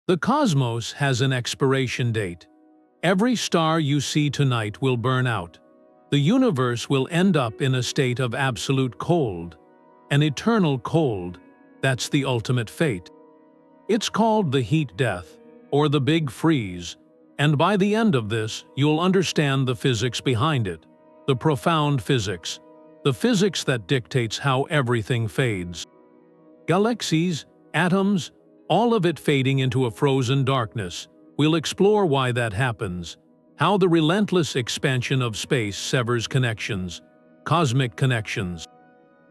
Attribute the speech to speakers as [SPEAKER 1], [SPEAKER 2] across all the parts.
[SPEAKER 1] The cosmos has an expiration date. Every star you see tonight will burn out. The universe will end up in a state of absolute cold. An eternal cold. That's the ultimate fate. It's called the heat death, or the big freeze, and by the end of this, you'll understand the physics behind it. The profound physics. The physics that dictates how everything fades. Galaxies, atoms, all of it fading into a frozen darkness. We'll explore why that happens, how the relentless expansion of space severs connections, cosmic connections,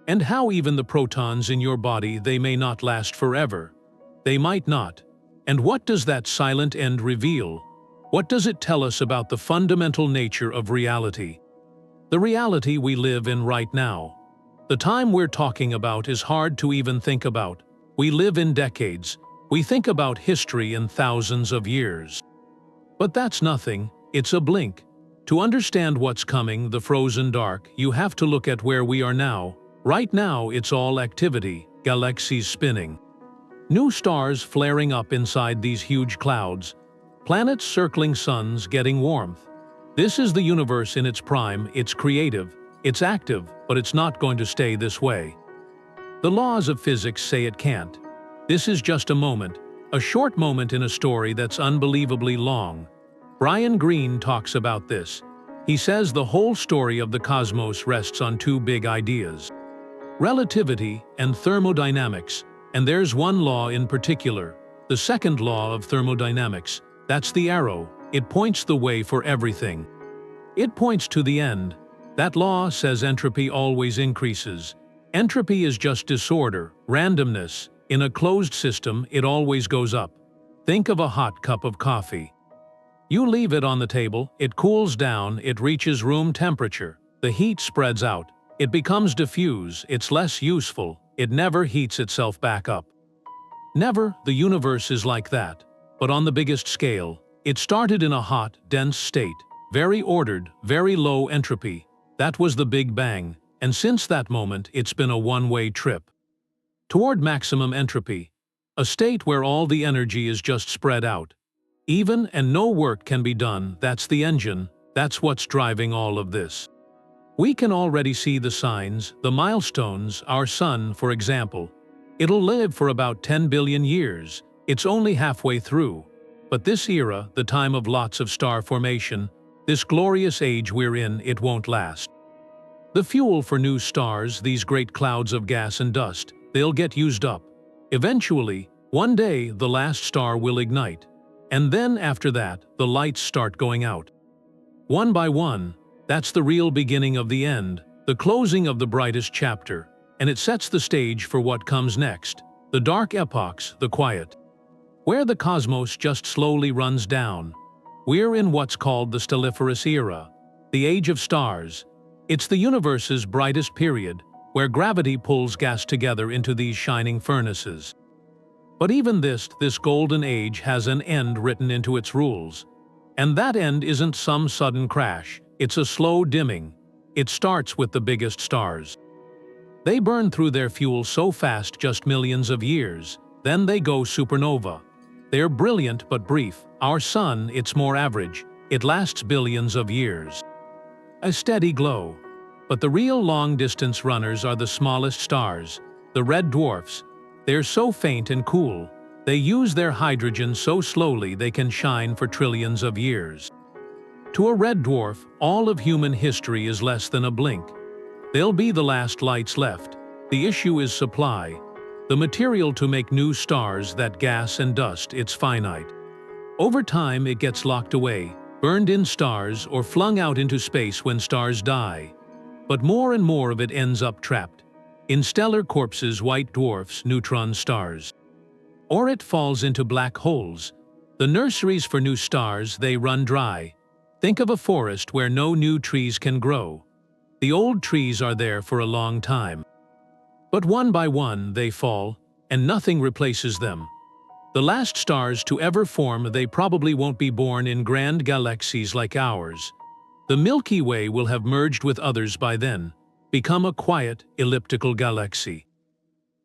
[SPEAKER 1] and how even the protons in your body, they may not last forever. They might not. And what does that silent end reveal? What does it tell us about the fundamental nature of reality? The reality we live in right now. The time we're talking about is hard to even think about. We live in decades. We think about history in thousands of years. But that's nothing, it's a blink. To understand what's coming, the frozen dark, you have to look at where we are now. Right now, it's all activity, galaxies spinning. New stars flaring up inside these huge clouds. Planets circling suns getting warmth. This is the universe in its prime. It's creative, it's active, but it's not going to stay this way. The laws of physics say it can't. This is just a moment, a short moment in a story that's unbelievably long. Brian Greene talks about this. He says the whole story of the cosmos rests on two big ideas: relativity and thermodynamics. And there's one law in particular, the second law of thermodynamics. That's the arrow. It points the way for everything. It points to the end. That law says entropy always increases. Entropy is just disorder, randomness. In a closed system, it always goes up. Think of a hot cup of coffee. You leave it on the table, it cools down, it reaches room temperature. The heat spreads out. It becomes diffuse, it's less useful. It never heats itself back up. Never. The universe is like that. But on the biggest scale. It started in a hot, dense state. Very ordered, very low entropy. That was the Big Bang. And since that moment, it's been a one-way trip. Toward maximum entropy. A state where all the energy is just spread out. Even and no work can be done. That's the engine. That's what's driving all of this. We can already see the signs, the milestones. Our sun, for example. It'll live for about 10 billion years. It's only halfway through. But this era, the time of lots of star formation, this glorious age we're in, it won't last. The fuel for new stars, these great clouds of gas and dust, they'll get used up. Eventually, one day, the last star will ignite. And then after that, the lights start going out. One by one. That's the real beginning of the end, the closing of the brightest chapter, and it sets the stage for what comes next, the dark epochs, the quiet, where the cosmos just slowly runs down. We're in what's called the stelliferous era, the age of stars. It's the universe's brightest period, where gravity pulls gas together into these shining furnaces. But even this golden age has an end written into its rules. And that end isn't some sudden crash. It's a slow dimming. It starts with the biggest stars. They burn through their fuel so fast, just millions of years. Then they go supernova. They're brilliant but brief. Our sun, it's more average. It lasts billions of years. A steady glow. But the real long-distance runners are the smallest stars, the red dwarfs. They're so faint and cool. They use their hydrogen so slowly they can shine for trillions of years. To a red dwarf, all of human history is less than a blink. They'll be the last lights left. The issue is supply. The material to make new stars, that gas and dust, it's finite. Over time it gets locked away, burned in stars, or flung out into space when stars die. But more and more of it ends up trapped in stellar corpses, white dwarfs, neutron stars. Or it falls into black holes. The nurseries for new stars, they run dry. Think of a forest where no new trees can grow. The old trees are there for a long time. But one by one they fall, and nothing replaces them. The last stars to ever form, they probably won't be born in grand galaxies like ours. The Milky Way will have merged with others by then, become a quiet, elliptical galaxy.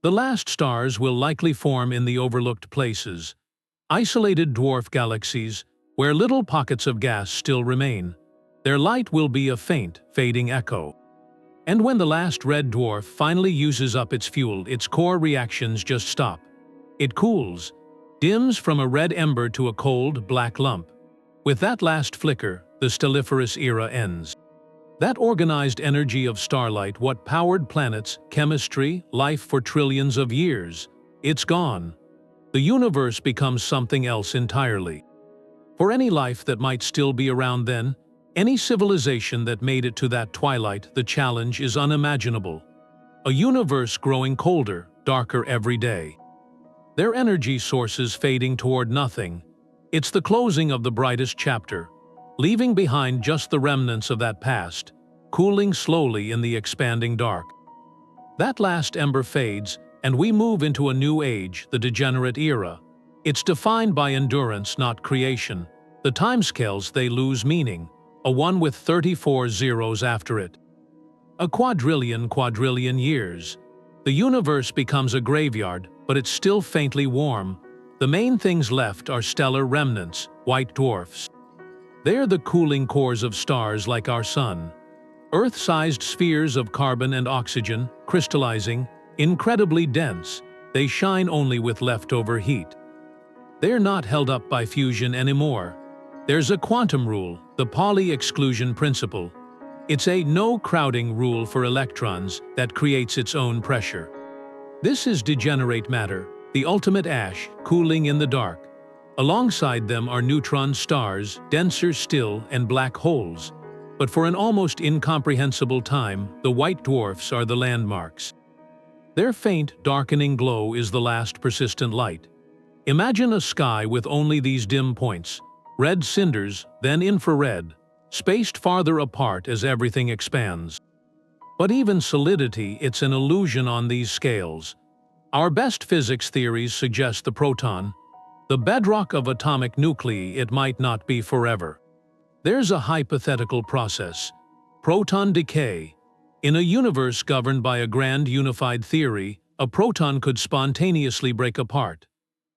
[SPEAKER 1] The last stars will likely form in the overlooked places, Isolated dwarf galaxies, where little pockets of gas still remain. Their light will be a faint, fading echo. And when the last red dwarf finally uses up its fuel, its core reactions just stop. It cools, dims from a red ember to a cold, black lump. With that last flicker, the stelliferous era ends. That organized energy of starlight, what powered planets, chemistry, life for trillions of years, it's gone. The universe becomes something else entirely. For any life that might still be around then, any civilization that made it to that twilight, the challenge is unimaginable. A universe growing colder, darker every day. Their energy sources fading toward nothing. It's the closing of the brightest chapter, leaving behind just the remnants of that past, cooling slowly in the expanding dark. That last ember fades, and we move into a new age, the Degenerate Era. It's defined by endurance, not creation. The timescales, they lose meaning, a 1 with 34 zeros after it. A quadrillion years. The universe becomes a graveyard, but it's still faintly warm. The main things left are stellar remnants, white dwarfs. They're the cooling cores of stars like our Sun. Earth-sized spheres of carbon and oxygen, crystallizing, incredibly dense. They shine only with leftover heat. They're not held up by fusion anymore. There's a quantum rule, the Pauli exclusion principle. It's a no-crowding rule for electrons that creates its own pressure. This is degenerate matter, the ultimate ash, cooling in the dark. Alongside them are neutron stars, denser still, and black holes. But for an almost incomprehensible time, the white dwarfs are the landmarks. Their faint, darkening glow is the last persistent light. Imagine a sky with only these dim points, red cinders, then infrared, spaced farther apart as everything expands. But even solidity, it's an illusion on these scales. Our best physics theories suggest the proton, the bedrock of atomic nuclei, it might not be forever. There's a hypothetical process, proton decay. In a universe governed by a grand unified theory, a proton could spontaneously break apart.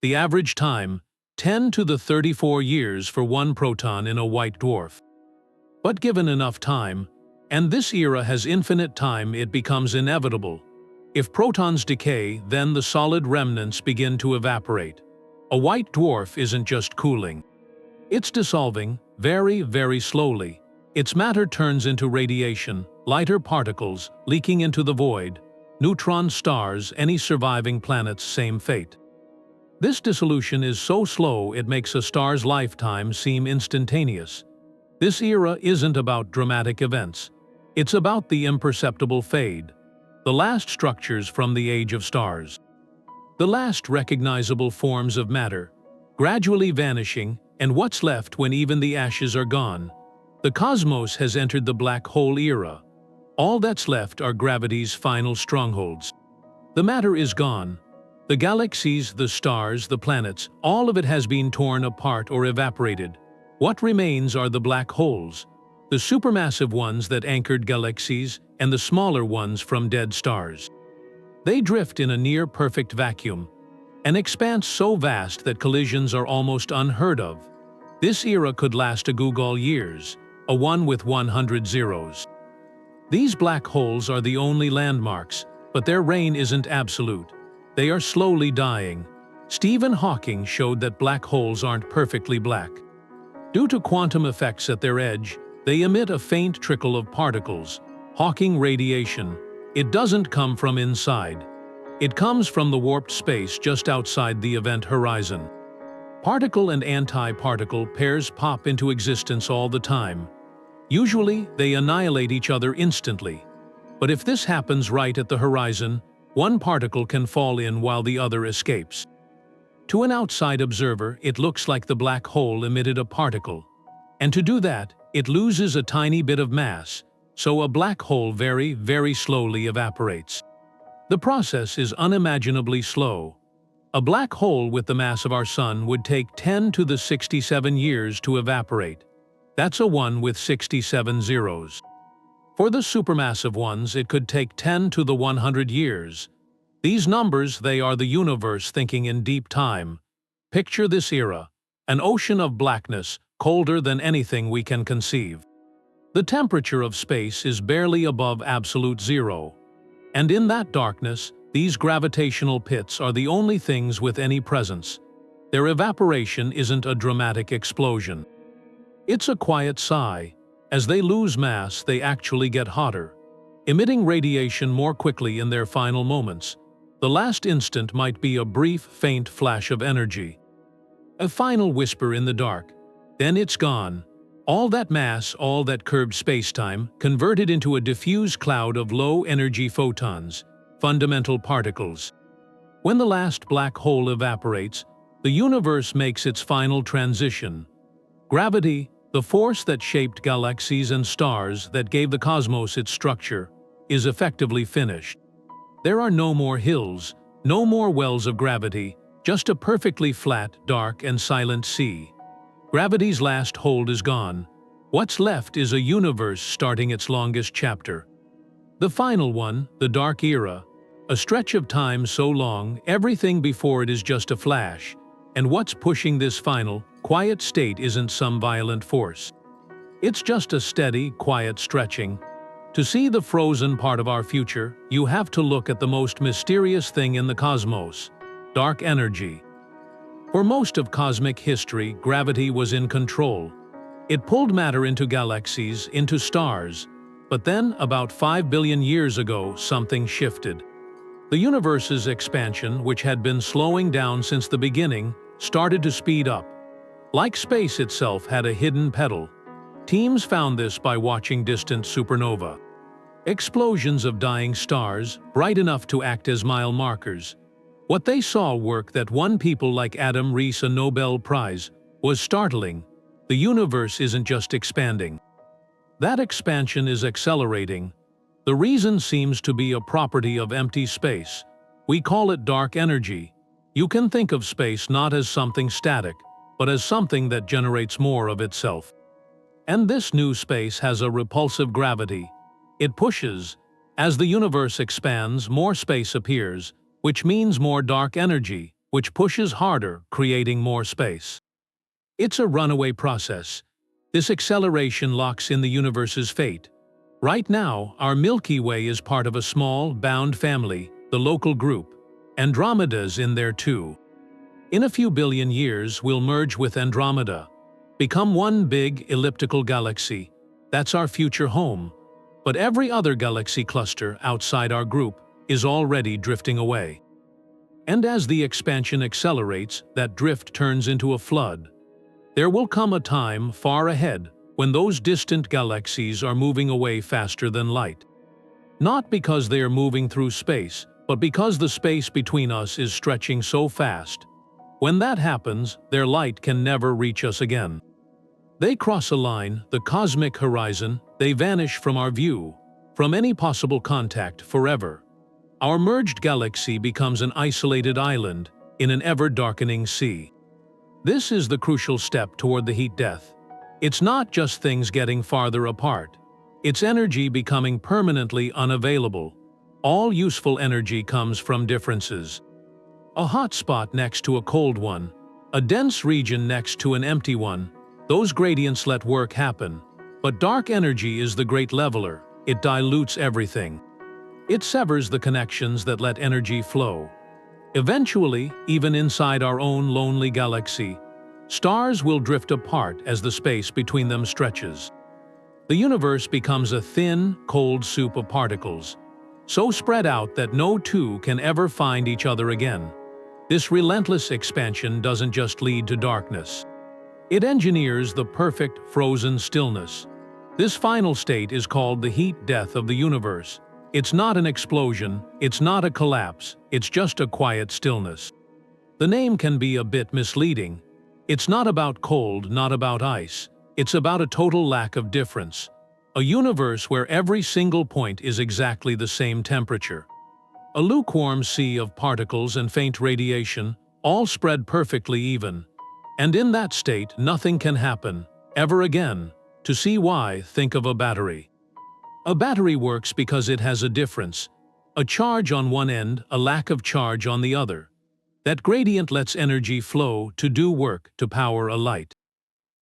[SPEAKER 1] The average time, 10 to the 34 years for one proton in a white dwarf. But given enough time, and this era has infinite time, it becomes inevitable. If protons decay, then the solid remnants begin to evaporate. A white dwarf isn't just cooling. It's dissolving, very, very slowly. Its matter turns into radiation, lighter particles, leaking into the void. Neutron stars, any surviving planets, same fate. This dissolution is so slow it makes a star's lifetime seem instantaneous. This era isn't about dramatic events. It's about the imperceptible fade. The last structures from the age of stars. The last recognizable forms of matter, gradually vanishing, and what's left when even the ashes are gone. The cosmos has entered the black hole era. All that's left are gravity's final strongholds. The matter is gone. The galaxies, the stars, the planets, all of it has been torn apart or evaporated. What remains are the black holes, the supermassive ones that anchored galaxies, and the smaller ones from dead stars. They drift in a near-perfect vacuum, an expanse so vast that collisions are almost unheard of. This era could last a googol years, a 1 with 100 zeros. These black holes are the only landmarks, but their reign isn't absolute. They are slowly dying. Stephen Hawking showed that black holes aren't perfectly black. Due to quantum effects at their edge, they emit a faint trickle of particles, Hawking radiation. It doesn't come from inside. It comes from the warped space just outside the event horizon. Particle and anti-particle pairs pop into existence all the time. Usually, they annihilate each other instantly. But if this happens right at the horizon, one particle can fall in while the other escapes. To an outside observer, it looks like the black hole emitted a particle. And to do that, it loses a tiny bit of mass, so a black hole very, very slowly evaporates. The process is unimaginably slow. A black hole with the mass of our Sun would take 10 to the 67 years to evaporate. That's a 1 with 67 zeros. For the supermassive ones, it could take 10 to the 100 years. These numbers, they are the universe thinking in deep time. Picture this era, an ocean of blackness, colder than anything we can conceive. The temperature of space is barely above absolute zero. And in that darkness, these gravitational pits are the only things with any presence. Their evaporation isn't a dramatic explosion. It's a quiet sigh. As they lose mass, they actually get hotter, emitting radiation more quickly in their final moments. The last instant might be a brief, faint flash of energy. A final whisper in the dark. Then it's gone. All that mass, all that curved spacetime, converted into a diffuse cloud of low-energy photons, fundamental particles. When the last black hole evaporates, the universe makes its final transition. Gravity, the force that shaped galaxies and stars, that gave the cosmos its structure, is effectively finished. There are no more hills, no more wells of gravity, just a perfectly flat, dark, and silent sea. Gravity's last hold is gone. What's left is a universe starting its longest chapter. The final one, the Dark Era, a stretch of time so long, everything before it is just a flash. And what's pushing this final, quiet state isn't some violent force. It's just a steady, quiet stretching. To see the frozen part of our future, you have to look at the most mysterious thing in the cosmos: dark energy. For most of cosmic history, gravity was in control. It pulled matter into galaxies, into stars. But then, about 5 billion years ago, something shifted. The universe's expansion, which had been slowing down since the beginning, started to speed up. Like space itself had a hidden pedal. Teams found this by watching distant supernova. Explosions of dying stars, bright enough to act as mile markers. What they saw work that won people like Adam Rees a Nobel Prize was startling. The universe isn't just expanding. That expansion is accelerating. The reason seems to be a property of empty space. We call it dark energy. You can think of space not as something static, but as something that generates more of itself. And this new space has a repulsive gravity. It pushes. As the universe expands, more space appears, which means more dark energy, which pushes harder, creating more space. It's a runaway process. This acceleration locks in the universe's fate. Right now, our Milky Way is part of a small, bound family, the local group. Andromeda's in there too. In a few billion years, we'll merge with Andromeda, become one big, elliptical galaxy. That's our future home. But every other galaxy cluster outside our group is already drifting away. And as the expansion accelerates, that drift turns into a flood. There will come a time far ahead when those distant galaxies are moving away faster than light. Not because they are moving through space, but because the space between us is stretching so fast. When that happens, their light can never reach us again. They cross a line, the cosmic horizon, they vanish from our view, from any possible contact forever. Our merged galaxy becomes an isolated island in an ever-darkening sea. This is the crucial step toward the heat death. It's not just things getting farther apart. It's energy becoming permanently unavailable. All useful energy comes from differences. A hot spot next to a cold one, a dense region next to an empty one. Those gradients let work happen. But dark energy is the great leveler. It dilutes everything. It severs the connections that let energy flow. Eventually, even inside our own lonely galaxy, stars will drift apart as the space between them stretches. The universe becomes a thin, cold soup of particles, so spread out that no two can ever find each other again. This relentless expansion doesn't just lead to darkness. It engineers the perfect frozen stillness. This final state is called the heat death of the universe. It's not an explosion, it's not a collapse, it's just a quiet stillness. The name can be a bit misleading. It's not about cold, not about ice. It's about a total lack of difference. A universe where every single point is exactly the same temperature. A lukewarm sea of particles and faint radiation, all spread perfectly even. And in that state, nothing can happen, ever again. To see why, think of a battery. A battery works because it has a difference. A charge on one end, a lack of charge on the other. That gradient lets energy flow to do work to power a light.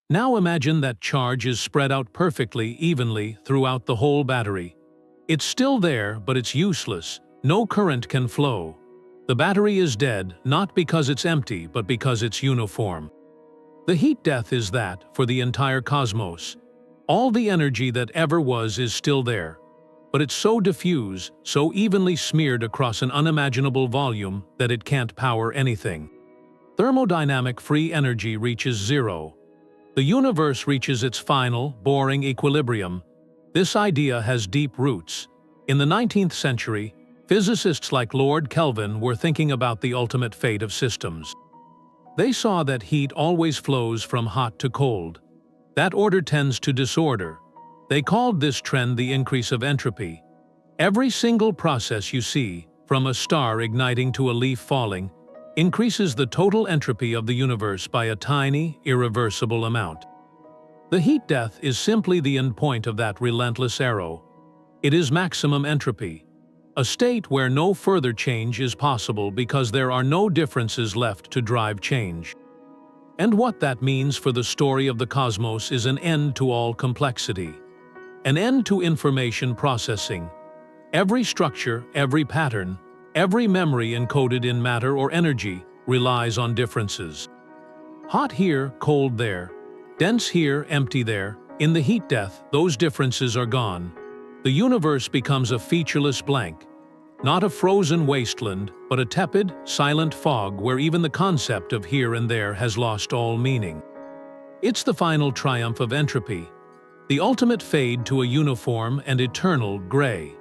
[SPEAKER 1] Now imagine that charge is spread out perfectly, evenly throughout the whole battery. It's still there, but it's useless. No current can flow. The battery is dead, not because it's empty, but because it's uniform. The heat death is that for the entire cosmos. All the energy that ever was is still there. But it's so diffuse, so evenly smeared across an unimaginable volume that it can't power anything. Thermodynamic free energy reaches zero. The universe reaches its final, boring equilibrium. This idea has deep roots. In the 19th century, physicists like Lord Kelvin were thinking about the ultimate fate of systems. They saw that heat always flows from hot to cold. That order tends to disorder. They called this trend the increase of entropy. Every single process you see, from a star igniting to a leaf falling, increases the total entropy of the universe by a tiny, irreversible amount. The heat death is simply the endpoint of that relentless arrow. It is maximum entropy, a state where no further change is possible because there are no differences left to drive change. And what that means for the story of the cosmos is an end to all complexity. An end to information processing. Every structure, every pattern, every memory encoded in matter or energy relies on differences. Hot here, cold there. Dense here, empty there. In the heat death, those differences are gone. The universe becomes a featureless blank. Not a frozen wasteland, but a tepid, silent fog where even the concept of here and there has lost all meaning. It's the final triumph of entropy. The ultimate fade to a uniform and eternal gray.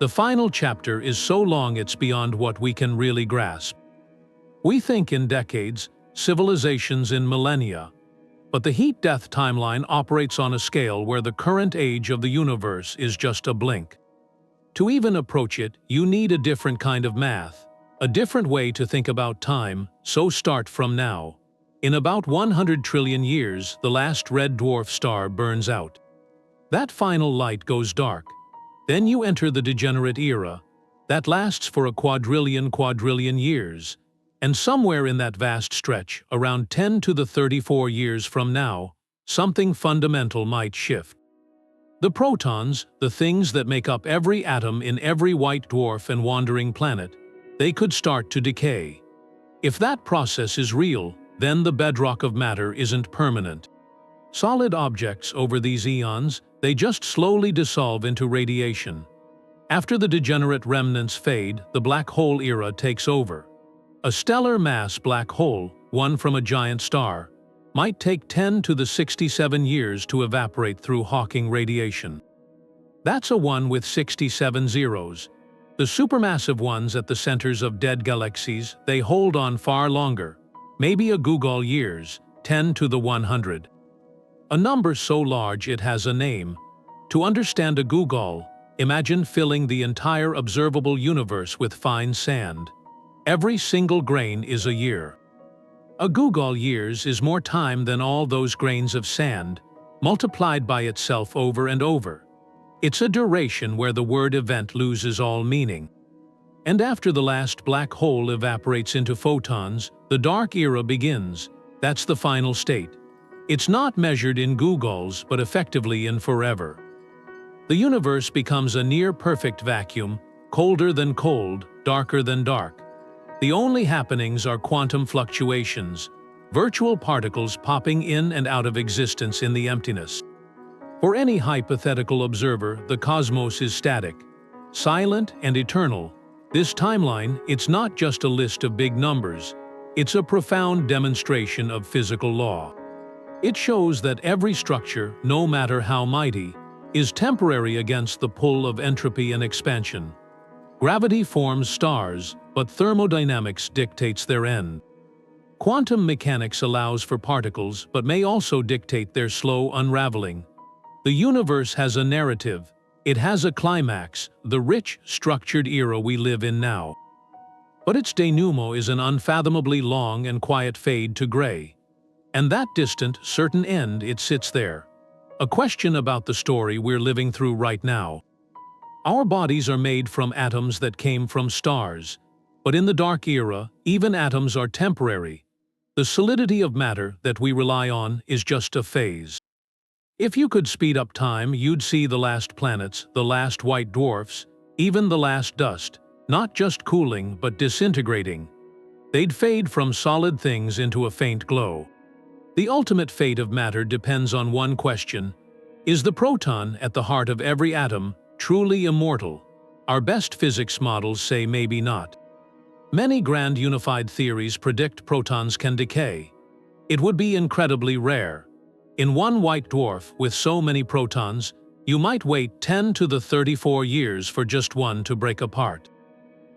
[SPEAKER 1] The final chapter is so long it's beyond what we can really grasp. We think in decades, civilizations in millennia. But the heat-death timeline operates on a scale where the current age of the universe is just a blink. To even approach it, you need a different kind of math, a different way to think about time, so start from now. In about 100 trillion years, the last red dwarf star burns out. That final light goes dark. Then you enter the Degenerate Era. That lasts for a quadrillion years. And somewhere in that vast stretch, around 10 to the 34 years from now, something fundamental might shift. The protons, the things that make up every atom in every white dwarf and wandering planet, they could start to decay. If that process is real, then the bedrock of matter isn't permanent. Solid objects over these eons, they just slowly dissolve into radiation. After the degenerate remnants fade, the black hole era takes over. A stellar mass black hole, one from a giant star, might take 10 to the 67 years to evaporate through Hawking radiation. That's a 1 with 67 zeros. The supermassive ones at the centers of dead galaxies, they hold on far longer, maybe a googol years, 10 to the 100. A number so large it has a name. To understand a googol, imagine filling the entire observable universe with fine sand. Every single grain is a year. A googol years is more time than all those grains of sand, multiplied by itself over and over. It's a duration where the word event loses all meaning. And after the last black hole evaporates into photons, the dark era begins. That's the final state. It's not measured in googols, but effectively in forever. The universe becomes a near-perfect vacuum, colder than cold, darker than dark. The only happenings are quantum fluctuations, virtual particles popping in and out of existence in the emptiness. For any hypothetical observer, the cosmos is static, silent and eternal. This timeline, it's not just a list of big numbers, it's a profound demonstration of physical law. It shows that every structure, no matter how mighty, is temporary against the pull of entropy and expansion. Gravity forms stars, but thermodynamics dictates their end. Quantum mechanics allows for particles, but may also dictate their slow unraveling. The universe has a narrative. It has a climax, the rich, structured era we live in now. But its denouement is an unfathomably long and quiet fade to gray. And that distant, certain end, it sits there. A question about the story we're living through right now. Our bodies are made from atoms that came from stars. But in the dark era, even atoms are temporary. The solidity of matter that we rely on is just a phase. If you could speed up time, you'd see the last planets, the last white dwarfs, even the last dust, not just cooling but disintegrating. They'd fade from solid things into a faint glow. The ultimate fate of matter depends on one question: is the proton at the heart of every atom truly immortal? Our best physics models say maybe not. Many grand unified theories predict protons can decay. It would be incredibly rare. In one white dwarf with so many protons, you might wait 10 to the 34 years for just one to break apart.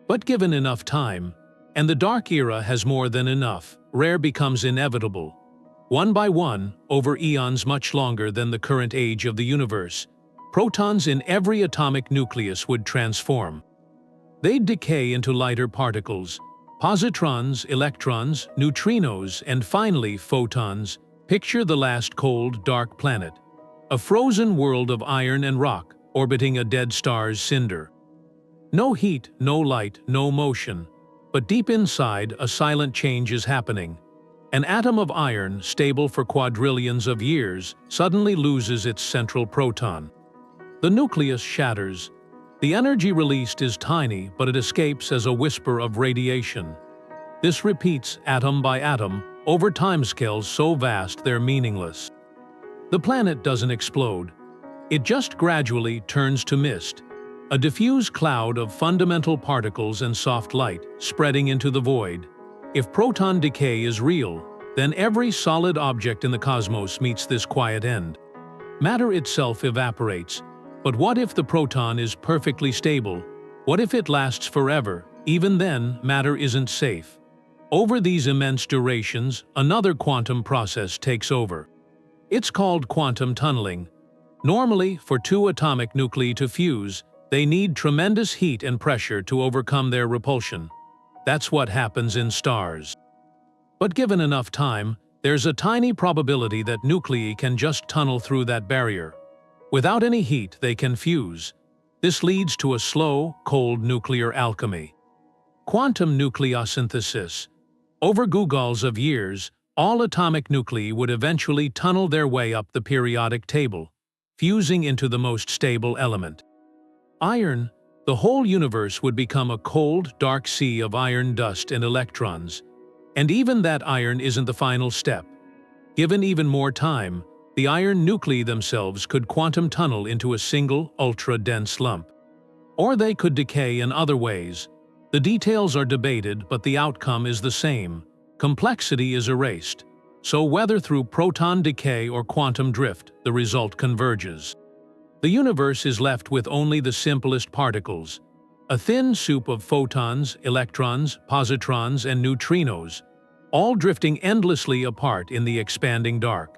[SPEAKER 1] But given enough time, and the dark era has more than enough, rare becomes inevitable. One by one, over eons much longer than the current age of the universe, protons in every atomic nucleus would transform. They'd decay into lighter particles, positrons, electrons, neutrinos, and finally photons. Picture the last cold, dark planet, a frozen world of iron and rock orbiting a dead star's cinder. No heat, no light, no motion, but deep inside a silent change is happening. An atom of iron, stable for quadrillions of years, suddenly loses its central proton. The nucleus shatters. The energy released is tiny, but it escapes as a whisper of radiation. This repeats atom by atom, over timescales so vast they're meaningless. The planet doesn't explode. It just gradually turns to mist, a diffuse cloud of fundamental particles and soft light spreading into the void. If proton decay is real, then every solid object in the cosmos meets this quiet end. Matter itself evaporates. But what if the proton is perfectly stable? What if it lasts forever? Even then, matter isn't safe. Over these immense durations, another quantum process takes over. It's called quantum tunneling. Normally, for two atomic nuclei to fuse, they need tremendous heat and pressure to overcome their repulsion. That's what happens in stars. But given enough time, there's a tiny probability that nuclei can just tunnel through that barrier. Without any heat, they can fuse. This leads to a slow, cold nuclear alchemy. Quantum nucleosynthesis. Over googolls of years, all atomic nuclei would eventually tunnel their way up the periodic table, fusing into the most stable element. Iron. The whole universe would become a cold, dark sea of iron dust and electrons. And even that iron isn't the final step. Given even more time, the iron nuclei themselves could quantum tunnel into a single, ultra-dense lump. Or they could decay in other ways. The details are debated, but the outcome is the same. Complexity is erased. So whether through proton decay or quantum drift, the result converges. The universe is left with only the simplest particles, a thin soup of photons, electrons, positrons, and neutrinos, all drifting endlessly apart in the expanding dark.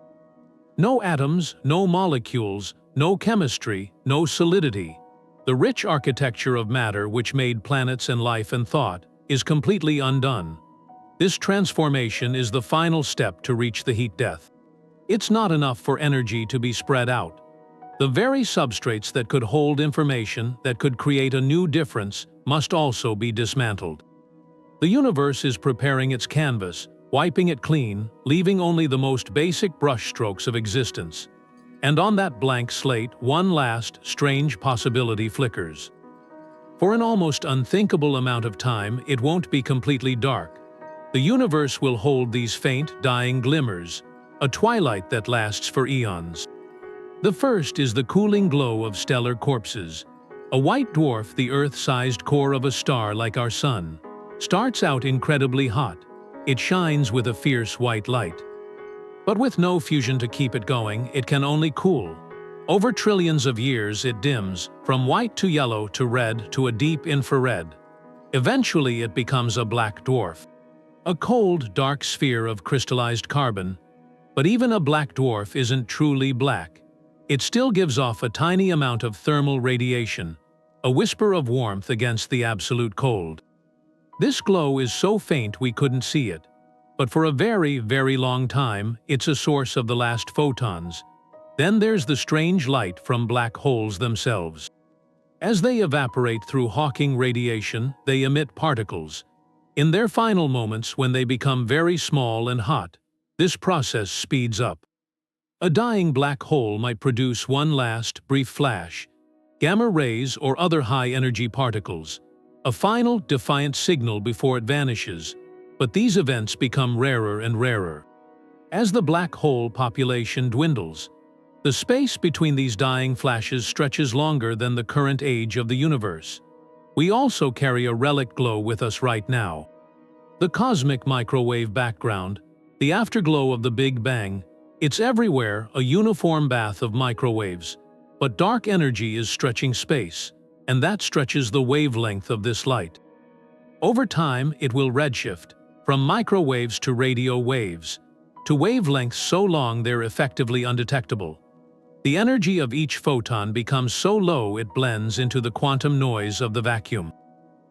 [SPEAKER 1] No atoms, no molecules, no chemistry, no solidity. The rich architecture of matter which made planets and life and thought is completely undone. This transformation is the final step to reach the heat death. It's not enough for energy to be spread out. The very substrates that could hold information, that could create a new difference, must also be dismantled. The universe is preparing its canvas, wiping it clean, leaving only the most basic brushstrokes of existence. And on that blank slate, one last, strange possibility flickers. For an almost unthinkable amount of time, it won't be completely dark. The universe will hold these faint, dying glimmers, a twilight that lasts for eons. The first is the cooling glow of stellar corpses. A white dwarf, the Earth-sized core of a star like our Sun, starts out incredibly hot. It shines with a fierce white light. But with no fusion to keep it going, it can only cool. Over trillions of years it dims, from white to yellow to red to a deep infrared. Eventually it becomes a black dwarf. A cold, dark sphere of crystallized carbon. But even a black dwarf isn't truly black. It still gives off a tiny amount of thermal radiation, a whisper of warmth against the absolute cold. This glow is so faint we couldn't see it. But for a very, very long time, it's a source of the last photons. Then there's the strange light from black holes themselves. As they evaporate through Hawking radiation, they emit particles, In their final moments, when they become very small and hot, this process speeds up. A dying black hole might produce one last, brief flash, gamma rays or other high-energy particles, a final, defiant signal before it vanishes, but these events become rarer and rarer. As the black hole population dwindles, the space between these dying flashes stretches longer than the current age of the universe. We also carry a relic glow with us right now. The cosmic microwave background, the afterglow of the Big Bang, it's everywhere, a uniform bath of microwaves. But dark energy is stretching space, and that stretches the wavelength of this light. Over time, it will redshift, from microwaves to radio waves, to wavelengths so long they're effectively undetectable. The energy of each photon becomes so low it blends into the quantum noise of the vacuum.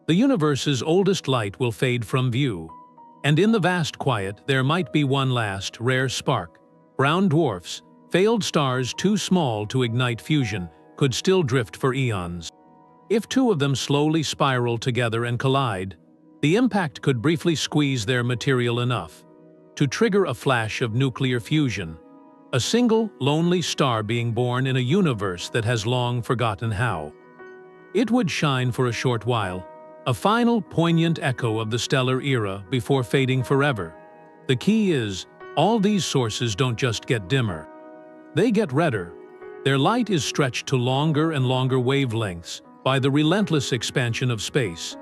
[SPEAKER 1] The universe's oldest light will fade from view, and in the vast quiet there might be one last, rare spark. Brown dwarfs, failed stars too small to ignite fusion, could still drift for eons. If two of them slowly spiral together and collide, the impact could briefly squeeze their material enough to trigger a flash of nuclear fusion, a single, lonely star being born in a universe that has long forgotten how. It would shine for a short while, a final, poignant echo of the stellar era before fading forever. The key is, all these sources don't just get dimmer. They get redder. Their light is stretched to longer and longer wavelengths by the relentless expansion of space.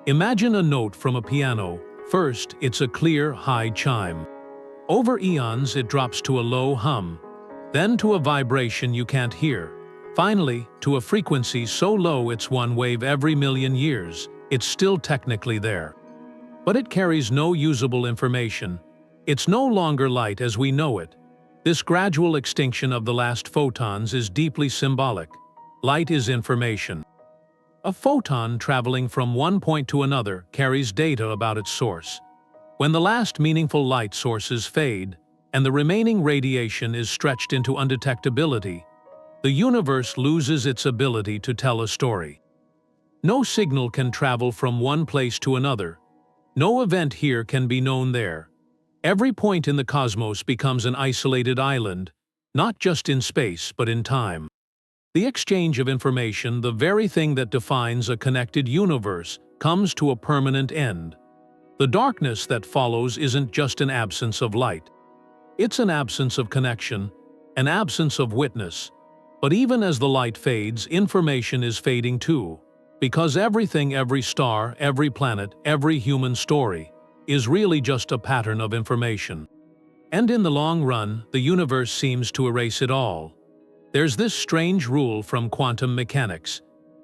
[SPEAKER 1] Imagine a note from a piano. First, it's a clear, high chime. Over eons, it drops to a low hum, then to a vibration you can't hear. Finally, to a frequency so low it's one wave every million years. It's still technically there. But it carries no usable information. It's no longer light as we know it. This gradual extinction of the last photons is deeply symbolic. Light is information. A photon traveling from one point to another carries data about its source. When the last meaningful light sources fade, and the remaining radiation is stretched into undetectability, the universe loses its ability to tell a story. No signal can travel from one place to another. No event here can be known there. Every point in the cosmos becomes an isolated island, not just in space but in time. The exchange of information, the very thing that defines a connected universe, comes to a permanent end. The darkness that follows isn't just an absence of light. It's an absence of connection, an absence of witness. But even as the light fades, information is fading too. Because everything, every star, every planet, every human story, is really just a pattern of information. And in the long run, the universe seems to erase it all. There's this strange rule from quantum mechanics.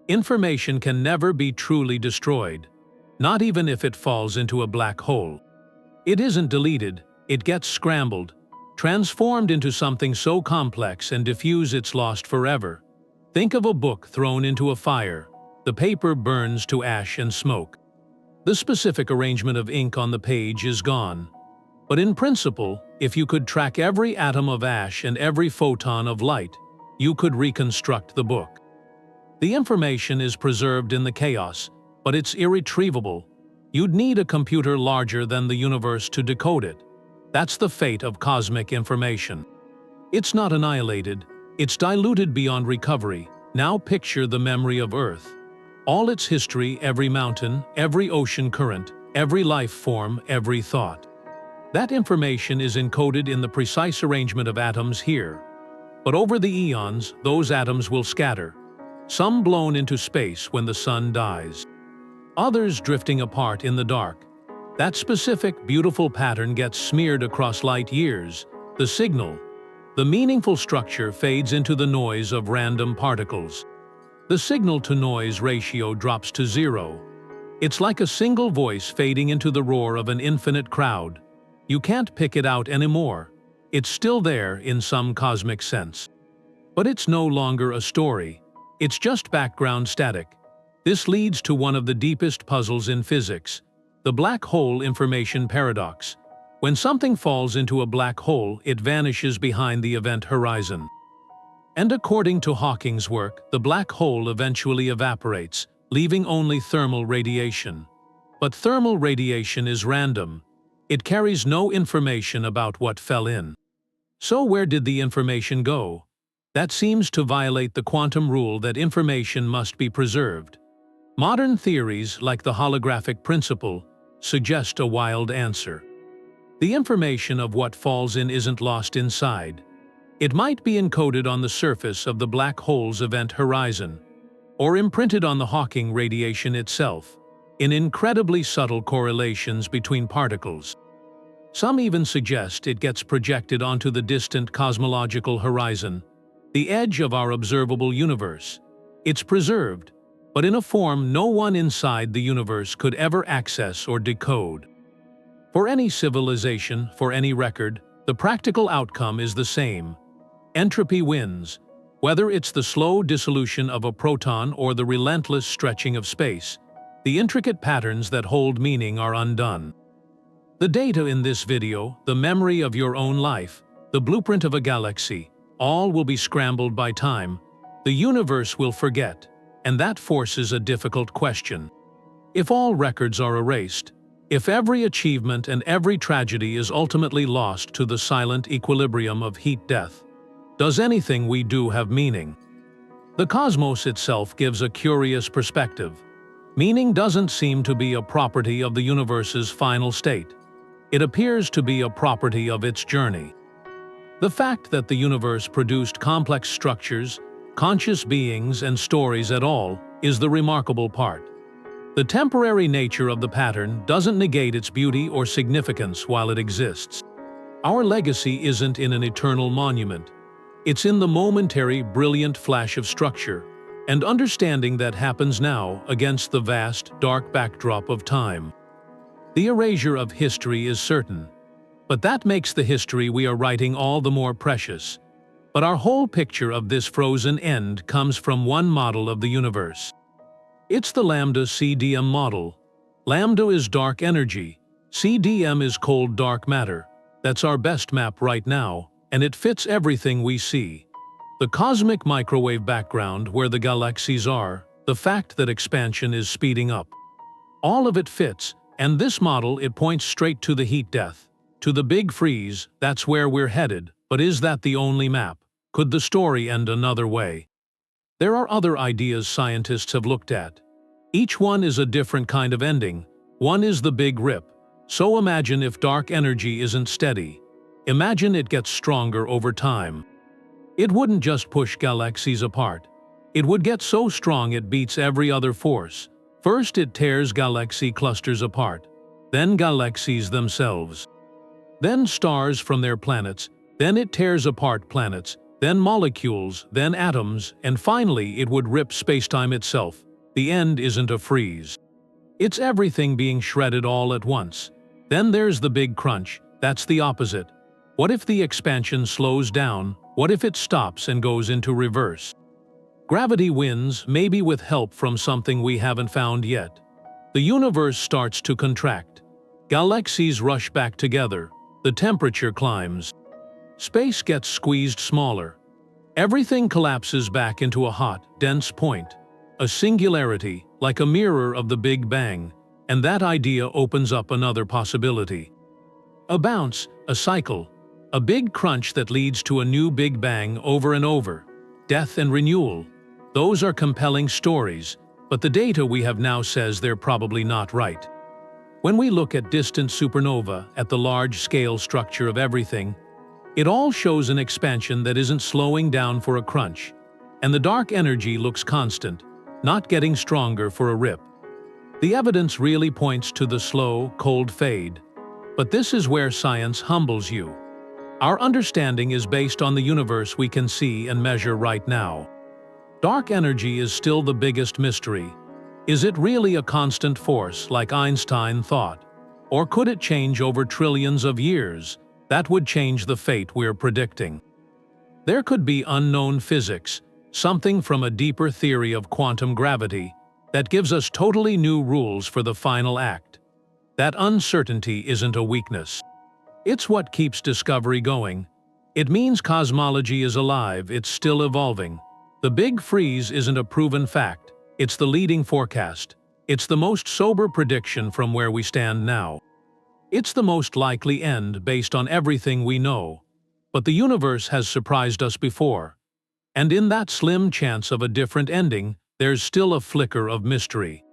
[SPEAKER 1] Information can never be truly destroyed, not even if it falls into a black hole. It isn't deleted, it gets scrambled, transformed into something so complex and diffuse it's lost forever. Think of a book thrown into a fire. The paper burns to ash and smoke. The specific arrangement of ink on the page is gone. But in principle, if you could track every atom of ash and every photon of light, you could reconstruct the book. The information is preserved in the chaos, but it's irretrievable. You'd need a computer larger than the universe to decode it. That's the fate of cosmic information. It's not annihilated, it's diluted beyond recovery. Now picture the memory of Earth. All its history, every mountain, every ocean current, every life form, every thought. That information is encoded in the precise arrangement of atoms here. But over the eons, those atoms will scatter, some blown into space when the sun dies, others drifting apart in the dark. That specific, beautiful pattern gets smeared across light years. The signal, the meaningful structure fades into the noise of random particles. The signal-to-noise ratio drops to zero. It's like a single voice fading into the roar of an infinite crowd. You can't pick it out anymore. It's still there in some cosmic sense. But it's no longer a story. It's just background static. This leads to one of the deepest puzzles in physics, the black hole information paradox. When something falls into a black hole, it vanishes behind the event horizon. And according to Hawking's work, the black hole eventually evaporates, leaving only thermal radiation. But thermal radiation is random. It carries no information about what fell in. So where did the information go? That seems to violate the quantum rule that information must be preserved. Modern theories, like the holographic principle, suggest a wild answer. The information of what falls in isn't lost inside. It might be encoded on the surface of the black hole's event horizon, or imprinted on the Hawking radiation itself, in incredibly subtle correlations between particles. Some even suggest it gets projected onto the distant cosmological horizon, the edge of our observable universe. It's preserved, but in a form no one inside the universe could ever access or decode. For any civilization, for any record, the practical outcome is the same. Entropy wins, whether it's the slow dissolution of a proton or the relentless stretching of space. The intricate patterns that hold meaning are undone. The data in this video, the memory of your own life, the blueprint of a galaxy, all will be scrambled by time. The universe will forget, and that forces a difficult question. If all records are erased, if every achievement and every tragedy is ultimately lost to the silent equilibrium of heat-death, does anything we do have meaning? The cosmos itself gives a curious perspective. Meaning doesn't seem to be a property of the universe's final state. It appears to be a property of its journey. The fact that the universe produced complex structures, conscious beings, and stories at all is the remarkable part. The temporary nature of the pattern doesn't negate its beauty or significance while it exists. Our legacy isn't in an eternal monument. It's in the momentary, brilliant flash of structure and understanding that happens now against the vast, dark backdrop of time. The erasure of history is certain, but that makes the history we are writing all the more precious. But our whole picture of this frozen end comes from one model of the universe. It's the lambda CDM model. Lambda is dark energy. CDM is cold dark matter. That's our best map right now, and it fits everything we see. The cosmic microwave background where the galaxies are, the fact that expansion is speeding up. All of it fits, and this model, it points straight to the heat death. To the big freeze, that's where we're headed. But is that the only map? Could the story end another way? There are other ideas scientists have looked at. Each one is a different kind of ending. One is the Big Rip. So imagine if dark energy isn't steady. Imagine it gets stronger over time. It wouldn't just push galaxies apart. It would get so strong it beats every other force. First it tears galaxy clusters apart, then galaxies themselves, then stars from their planets, then it tears apart planets, then molecules, then atoms, and finally it would rip spacetime itself. The end isn't a freeze. It's everything being shredded all at once. Then there's the big crunch. That's the opposite. What if the expansion slows down? What if it stops and goes into reverse? Gravity wins, maybe with help from something we haven't found yet. The universe starts to contract. Galaxies rush back together. The temperature climbs. Space gets squeezed smaller. Everything collapses back into a hot, dense point. A singularity, like a mirror of the Big Bang. And that idea opens up another possibility. A bounce, a cycle. A big crunch that leads to a new Big Bang over and over. Death and renewal. Those are compelling stories, but the data we have now says they're probably not right. When we look at distant supernova, at the large-scale structure of everything, it all shows an expansion that isn't slowing down for a crunch, and the dark energy looks constant, not getting stronger for a rip. The evidence really points to the slow, cold fade. But this is where science humbles you. Our understanding is based on the universe we can see and measure right now. Dark energy is still the biggest mystery. Is it really a constant force like Einstein thought? Or could it change over trillions of years? That would change the fate we're predicting. There could be unknown physics, something from a deeper theory of quantum gravity, that gives us totally new rules for the final act. That uncertainty isn't a weakness. It's what keeps discovery going. It means cosmology is alive, it's still evolving. The big freeze isn't a proven fact, it's the leading forecast. It's the most sober prediction from where we stand now. It's the most likely end based on everything we know. But the universe has surprised us before. And in that slim chance of a different ending, there's still a flicker of mystery.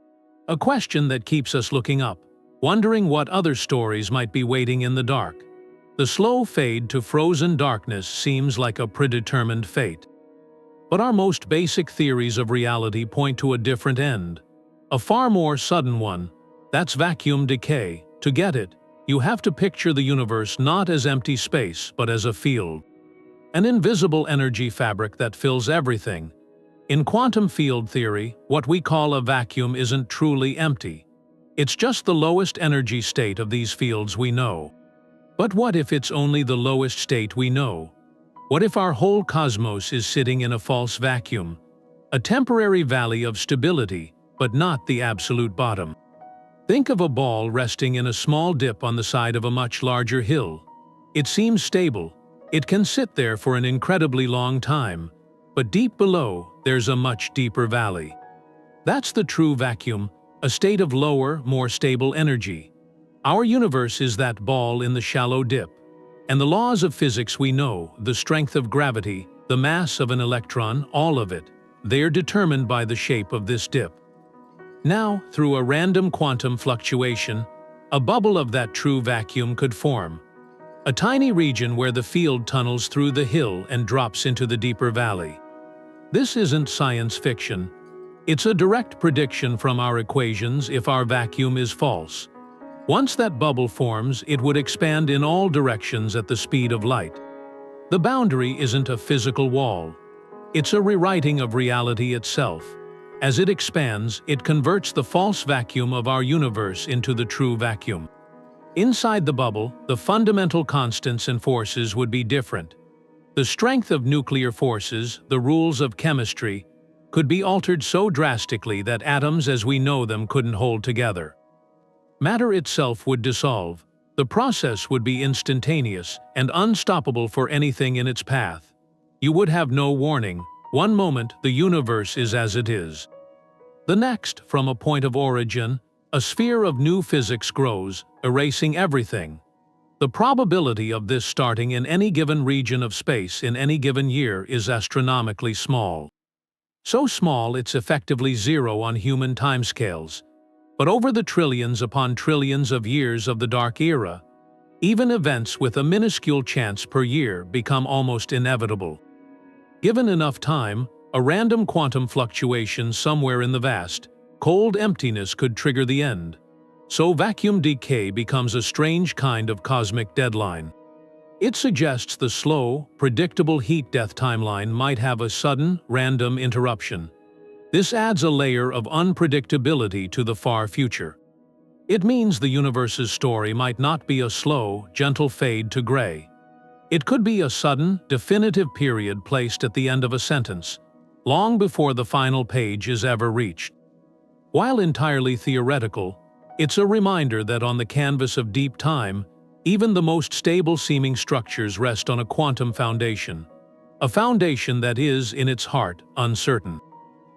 [SPEAKER 1] A question that keeps us looking up, wondering what other stories might be waiting in the dark. The slow fade to frozen darkness seems like a predetermined fate. But our most basic theories of reality point to a different end. A far more sudden one. That's vacuum decay. To get it, you have to picture the universe not as empty space, but as a field. An invisible energy fabric that fills everything. In quantum field theory, what we call a vacuum isn't truly empty. It's just the lowest energy state of these fields we know. But what if it's only the lowest state we know? What if our whole cosmos is sitting in a false vacuum? A temporary valley of stability, but not the absolute bottom. Think of a ball resting in a small dip on the side of a much larger hill. It seems stable. It can sit there for an incredibly long time. But deep below, there's a much deeper valley. That's the true vacuum, a state of lower, more stable energy. Our universe is that ball in the shallow dip. And the laws of physics we know, the strength of gravity, the mass of an electron, all of it, they're determined by the shape of this dip. Now, through a random quantum fluctuation, a bubble of that true vacuum could form. A tiny region where the field tunnels through the hill and drops into the deeper valley. This isn't science fiction. It's a direct prediction from our equations if our vacuum is false. Once that bubble forms, it would expand in all directions at the speed of light. The boundary isn't a physical wall. It's a rewriting of reality itself. As it expands, it converts the false vacuum of our universe into the true vacuum. Inside the bubble, the fundamental constants and forces would be different. The strength of nuclear forces, the rules of chemistry, could be altered so drastically that atoms as we know them couldn't hold together. Matter itself would dissolve. The process would be instantaneous and unstoppable for anything in its path. You would have no warning. One moment, the universe is as it is. The next, from a point of origin, a sphere of new physics grows, erasing everything. The probability of this starting in any given region of space in any given year is astronomically small. So small it's effectively zero on human timescales. But over the trillions upon trillions of years of the Dark Era, even events with a minuscule chance per year become almost inevitable. Given enough time, a random quantum fluctuation somewhere in the vast, cold emptiness could trigger the end. So vacuum decay becomes a strange kind of cosmic deadline. It suggests the slow, predictable heat-death timeline might have a sudden, random interruption. This adds a layer of unpredictability to the far future. It means the universe's story might not be a slow, gentle fade to gray. It could be a sudden, definitive period placed at the end of a sentence, long before the final page is ever reached. While entirely theoretical, it's a reminder that on the canvas of deep time, even the most stable-seeming structures rest on a quantum foundation. A foundation that is, in its heart, uncertain.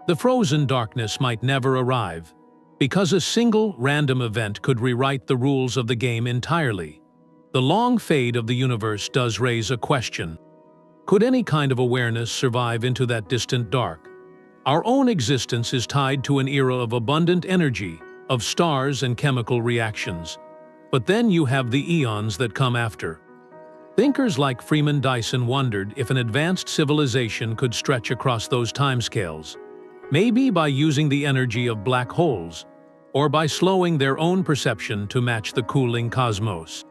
[SPEAKER 1] The frozen darkness might never arrive, because a single, random event could rewrite the rules of the game entirely. The long fade of the universe does raise a question. Could any kind of awareness survive into that distant dark? Our own existence is tied to an era of abundant energy, of stars and chemical reactions. But then you have the eons that come after. Thinkers like Freeman Dyson wondered if an advanced civilization could stretch across those timescales. Maybe by using the energy of black holes, or by slowing their own perception to match the cooling cosmos.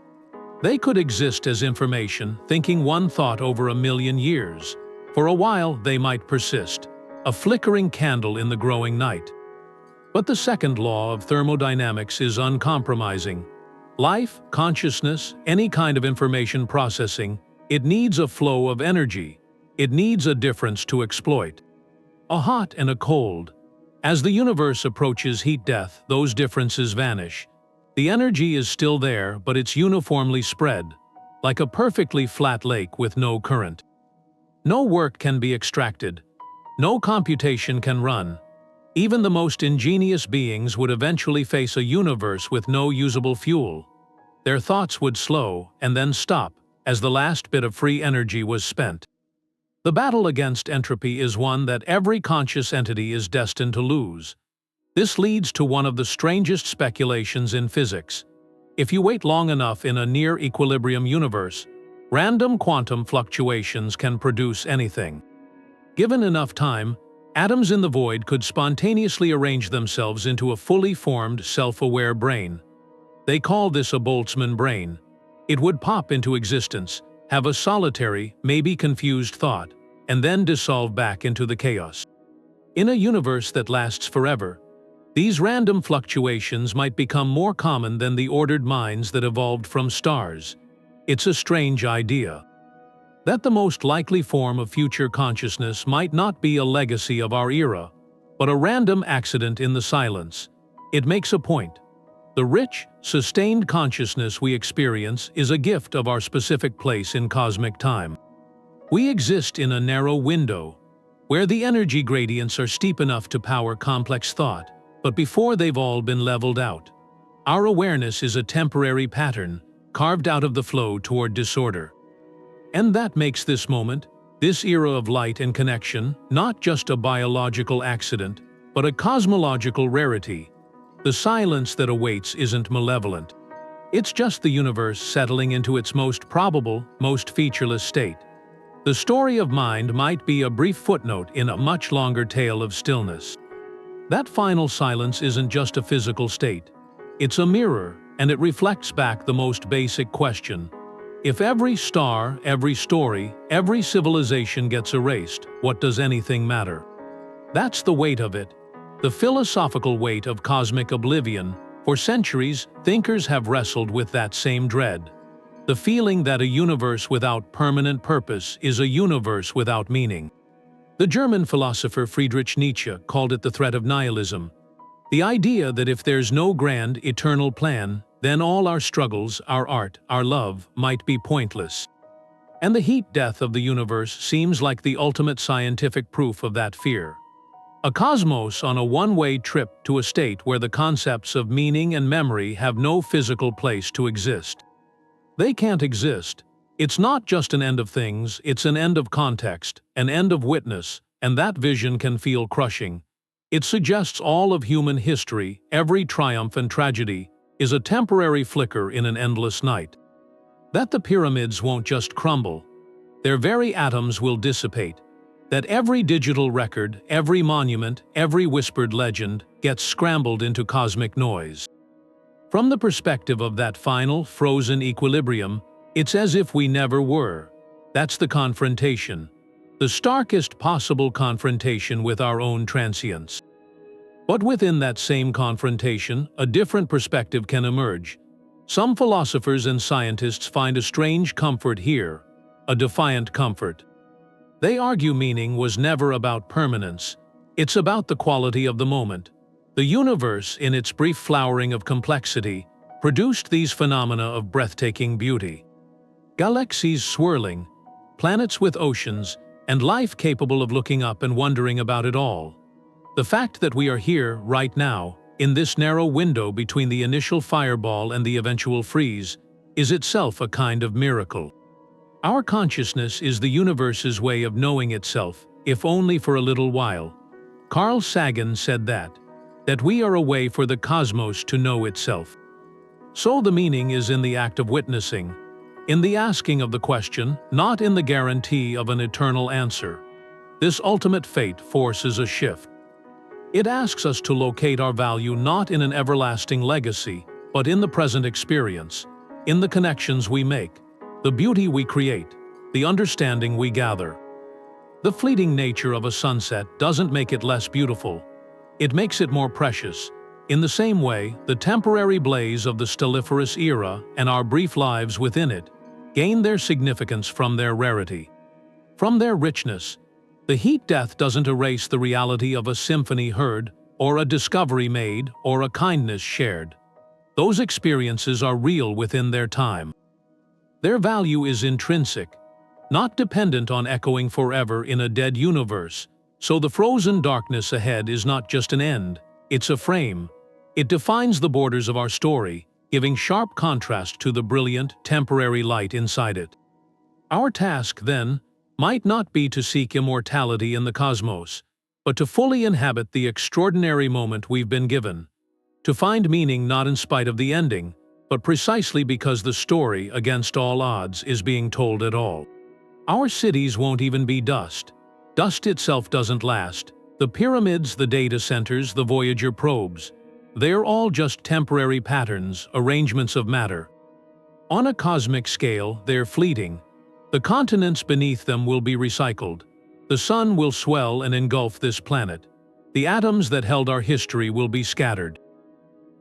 [SPEAKER 1] They could exist as information, thinking one thought over a million years. For a while, they might persist, a flickering candle in the growing night. But the second law of thermodynamics is uncompromising. Life, consciousness, any kind of information processing, it needs a flow of energy. It needs a difference to exploit. A hot and a cold. As the universe approaches heat death, those differences vanish. The energy is still there, but it's uniformly spread, like a perfectly flat lake with no current. No work can be extracted. No computation can run. Even the most ingenious beings would eventually face a universe with no usable fuel. Their thoughts would slow and then stop as the last bit of free energy was spent. The battle against entropy is one that every conscious entity is destined to lose. This leads to one of the strangest speculations in physics. If you wait long enough in a near-equilibrium universe, random quantum fluctuations can produce anything. Given enough time, atoms in the void could spontaneously arrange themselves into a fully formed, self-aware brain. They call this a Boltzmann brain. It would pop into existence, have a solitary, maybe confused thought, and then dissolve back into the chaos. In a universe that lasts forever, these random fluctuations might become more common than the ordered minds that evolved from stars. It's a strange idea. That the most likely form of future consciousness might not be a legacy of our era, but a random accident in the silence. It makes a point. The rich, sustained consciousness we experience is a gift of our specific place in cosmic time. We exist in a narrow window, where the energy gradients are steep enough to power complex thought, but before they've all been leveled out. Our awareness is a temporary pattern, carved out of the flow toward disorder. And that makes this moment, this era of light and connection, not just a biological accident, but a cosmological rarity. The silence that awaits isn't malevolent. It's just the universe settling into its most probable, most featureless state. The story of mind might be a brief footnote in a much longer tale of stillness. That final silence isn't just a physical state. It's a mirror, and it reflects back the most basic question. If every star, every story, every civilization gets erased, what does anything matter? That's the weight of it. The philosophical weight of cosmic oblivion. For centuries, thinkers have wrestled with that same dread. The feeling that a universe without permanent purpose is a universe without meaning. The German philosopher Friedrich Nietzsche called it the threat of nihilism. The idea that if there's no grand, eternal plan, then all our struggles, our art, our love, might be pointless. And the heat death of the universe seems like the ultimate scientific proof of that fear. A cosmos on a one-way trip to a state where the concepts of meaning and memory have no physical place to exist. They can't exist. It's not just an end of things, it's an end of context, an end of witness, and that vision can feel crushing. It suggests all of human history, every triumph and tragedy, is a temporary flicker in an endless night. That the pyramids won't just crumble. Their very atoms will dissipate. That every digital record, every monument, every whispered legend gets scrambled into cosmic noise. From the perspective of that final, frozen equilibrium, it's as if we never were. That's the confrontation. The starkest possible confrontation with our own transience. But within that same confrontation, a different perspective can emerge. Some philosophers and scientists find a strange comfort here, a defiant comfort. They argue meaning was never about permanence. It's about the quality of the moment. The universe, in its brief flowering of complexity, produced these phenomena of breathtaking beauty. Galaxies swirling, planets with oceans, and life capable of looking up and wondering about it all. The fact that we are here, right now, in this narrow window between the initial fireball and the eventual freeze, is itself a kind of miracle. Our consciousness is the universe's way of knowing itself, if only for a little while. Carl Sagan said that we are a way for the cosmos to know itself. So the meaning is in the act of witnessing, in the asking of the question, not in the guarantee of an eternal answer. This ultimate fate forces a shift. It asks us to locate our value not in an everlasting legacy, but in the present experience, in the connections we make, the beauty we create, the understanding we gather. The fleeting nature of a sunset doesn't make it less beautiful. It makes it more precious. In the same way, the temporary blaze of the stelliferous era and our brief lives within it gain their significance from their rarity. From their richness, the heat death doesn't erase the reality of a symphony heard, or a discovery made, or a kindness shared. Those experiences are real within their time. Their value is intrinsic, not dependent on echoing forever in a dead universe. So the frozen darkness ahead is not just an end, it's a frame. It defines the borders of our story, giving sharp contrast to the brilliant, temporary light inside it. Our task, then, might not be to seek immortality in the cosmos, but to fully inhabit the extraordinary moment we've been given. To find meaning not in spite of the ending, but precisely because the story, against all odds, is being told at all. Our cities won't even be dust. Dust itself doesn't last. The pyramids, the data centers, the Voyager probes, they're all just temporary patterns, arrangements of matter. On a cosmic scale, they're fleeting. The continents beneath them will be recycled. The sun will swell and engulf this planet. The atoms that held our history will be scattered.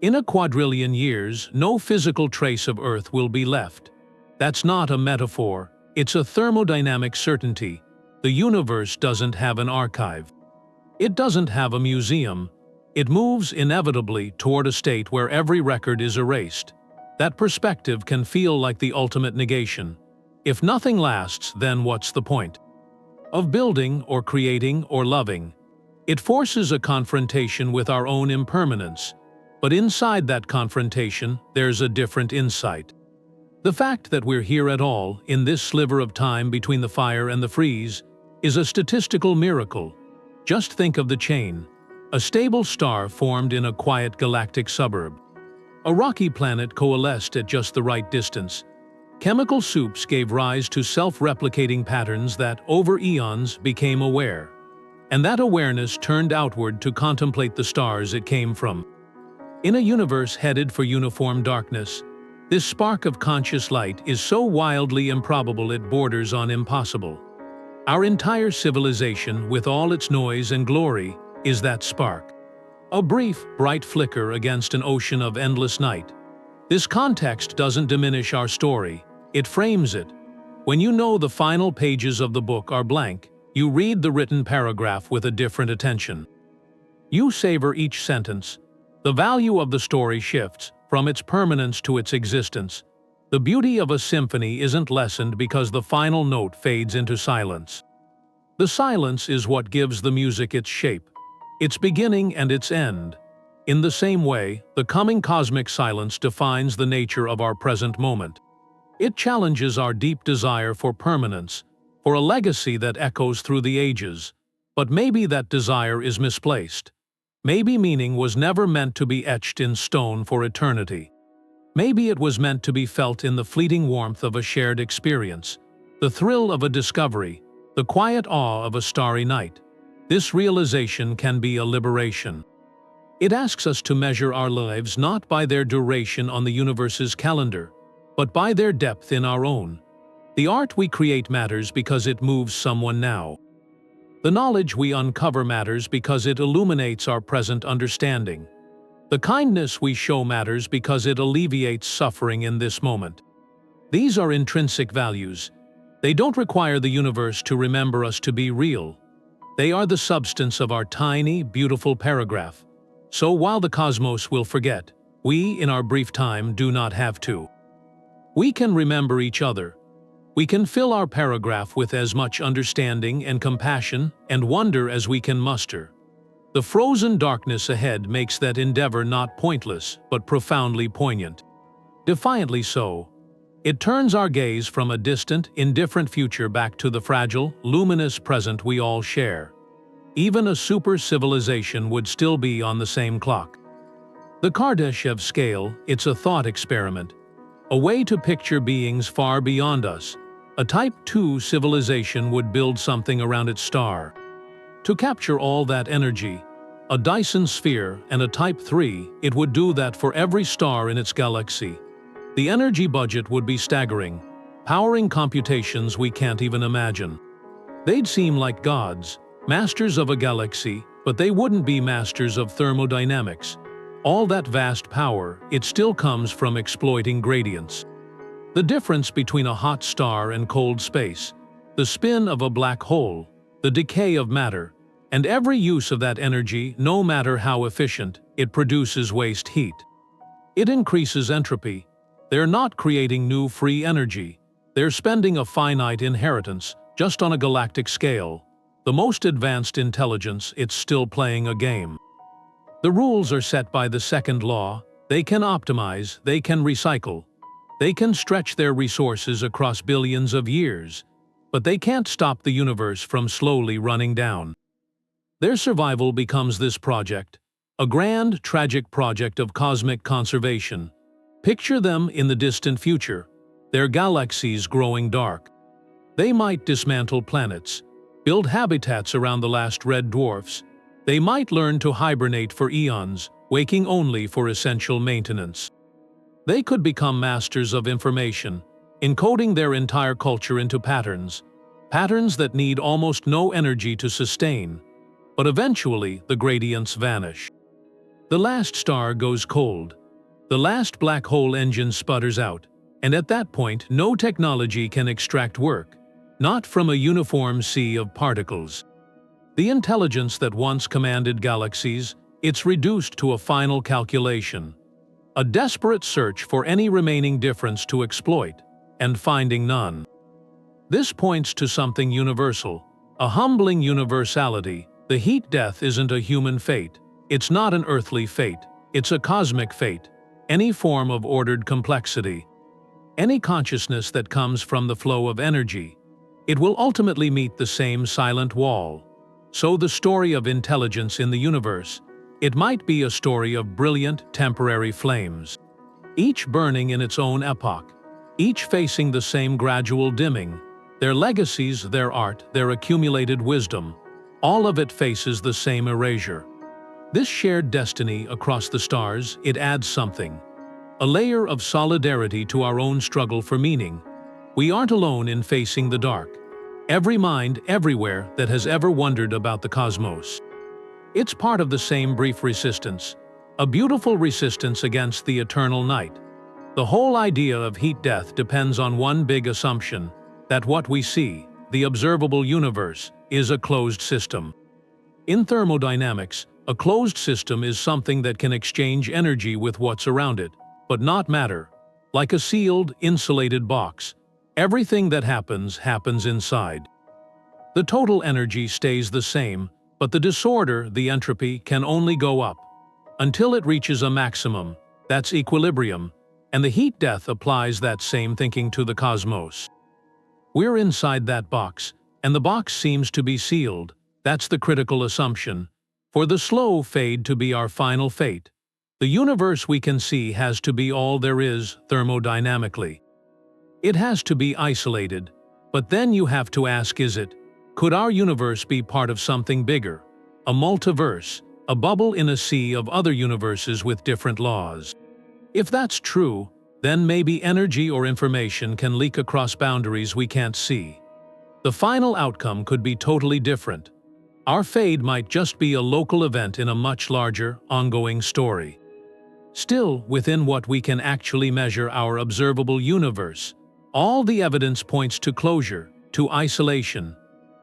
[SPEAKER 1] In a quadrillion years, no physical trace of Earth will be left. That's not a metaphor, it's a thermodynamic certainty. The universe doesn't have an archive. It doesn't have a museum. It moves inevitably toward a state where every record is erased. That perspective can feel like the ultimate negation. If nothing lasts, then what's the point of building or creating or loving? It forces a confrontation with our own impermanence. But inside that confrontation, there's a different insight. The fact that we're here at all, in this sliver of time between the fire and the freeze, is a statistical miracle. Just think of the chain. A stable star formed in a quiet galactic suburb. A rocky planet coalesced at just the right distance. Chemical soups gave rise to self-replicating patterns that, over eons, became aware. And that awareness turned outward to contemplate the stars it came from. In a universe headed for uniform darkness, this spark of conscious light is so wildly improbable it borders on impossible. Our entire civilization, with all its noise and glory, is that spark. A brief, bright flicker against an ocean of endless night. This context doesn't diminish our story, it frames it. When you know the final pages of the book are blank, you read the written paragraph with a different attention. You savor each sentence. The value of the story shifts, from its permanence to its existence. The beauty of a symphony isn't lessened because the final note fades into silence. The silence is what gives the music its shape, its beginning and its end. In the same way, the coming cosmic silence defines the nature of our present moment. It challenges our deep desire for permanence, for a legacy that echoes through the ages. But maybe that desire is misplaced. Maybe meaning was never meant to be etched in stone for eternity. Maybe it was meant to be felt in the fleeting warmth of a shared experience, the thrill of a discovery, the quiet awe of a starry night. This realization can be a liberation. It asks us to measure our lives not by their duration on the universe's calendar, but by their depth in our own. The art we create matters because it moves someone now. The knowledge we uncover matters because it illuminates our present understanding. The kindness we show matters because it alleviates suffering in this moment. These are intrinsic values. They don't require the universe to remember us to be real. They are the substance of our tiny, beautiful paragraph. So while the cosmos will forget, we, in our brief time, do not have to. We can remember each other. We can fill our paragraph with as much understanding and compassion and wonder as we can muster. The frozen darkness ahead makes that endeavor not pointless, but profoundly poignant. Defiantly so. It turns our gaze from a distant, indifferent future back to the fragile, luminous present we all share. Even a super-civilization would still be on the same clock. The Kardashev scale, it's a thought experiment. A way to picture beings far beyond us. A Type 2 civilization would build something around its star. To capture all that energy, a Dyson sphere, and a Type 3, it would do that for every star in its galaxy. The energy budget would be staggering, powering computations we can't even imagine. They'd seem like gods, masters of a galaxy, but they wouldn't be masters of thermodynamics. All that vast power, it still comes from exploiting gradients. The difference between a hot star and cold space, the spin of a black hole, the decay of matter, and every use of that energy, no matter how efficient, it produces waste heat. It increases entropy. They're not creating new free energy. They're spending a finite inheritance, just on a galactic scale. the most advanced intelligence, it's still playing a game. The rules are set by the second law. They can optimize, they can recycle, they can stretch their resources across billions of years, but they can't stop the universe from slowly running down. Their survival becomes this project, a grand, tragic project of cosmic conservation. Picture them in the distant future, their galaxies growing dark. They might dismantle planets, build habitats around the last red dwarfs. They might learn to hibernate for eons, waking only for essential maintenance. They could become masters of information, encoding their entire culture into patterns that need almost no energy to sustain. But eventually, the gradients vanish. The last star goes cold. The last black hole engine sputters out, and at that point, no technology can extract work, not from a uniform sea of particles. The intelligence that once commanded galaxies, it's reduced to a final calculation, a desperate search for any remaining difference to exploit, and finding none. This points to something universal, a humbling universality. The heat death isn't a human fate. It's not an earthly fate. It's a cosmic fate. Any form of ordered complexity, any consciousness that comes from the flow of energy, it will ultimately meet the same silent wall. So the story of intelligence in the universe, it might be a story of brilliant, temporary flames, each burning in its own epoch, each facing the same gradual dimming. Their legacies, their art, their accumulated wisdom, all of it faces the same erasure. This shared destiny across the stars, it adds something, a layer of solidarity to our own struggle for meaning. We aren't alone in facing the dark. Every mind, everywhere, that has ever wondered about the cosmos. It's part of the same brief resistance, a beautiful resistance against the eternal night. The whole idea of heat death depends on one big assumption, that what we see, the observable universe, is a closed system. In thermodynamics, a closed system is something that can exchange energy with what's around it, but not matter. Like a sealed, insulated box, everything that happens inside. The total energy stays the same, but the disorder, the entropy, can only go up until it reaches a maximum, that's equilibrium, and the heat death applies that same thinking to the cosmos. We're inside that box, and the box seems to be sealed. That's the critical assumption. For the slow fade to be our final fate, the universe we can see has to be all there is thermodynamically. It has to be isolated, but then you have to ask, could our universe be part of something bigger? A multiverse, a bubble in a sea of other universes with different laws? If that's true, then maybe energy or information can leak across boundaries we can't see. The final outcome could be totally different. Our fade might just be a local event in a much larger, ongoing story. Still, within what we can actually measure, our observable universe, all the evidence points to closure, to isolation.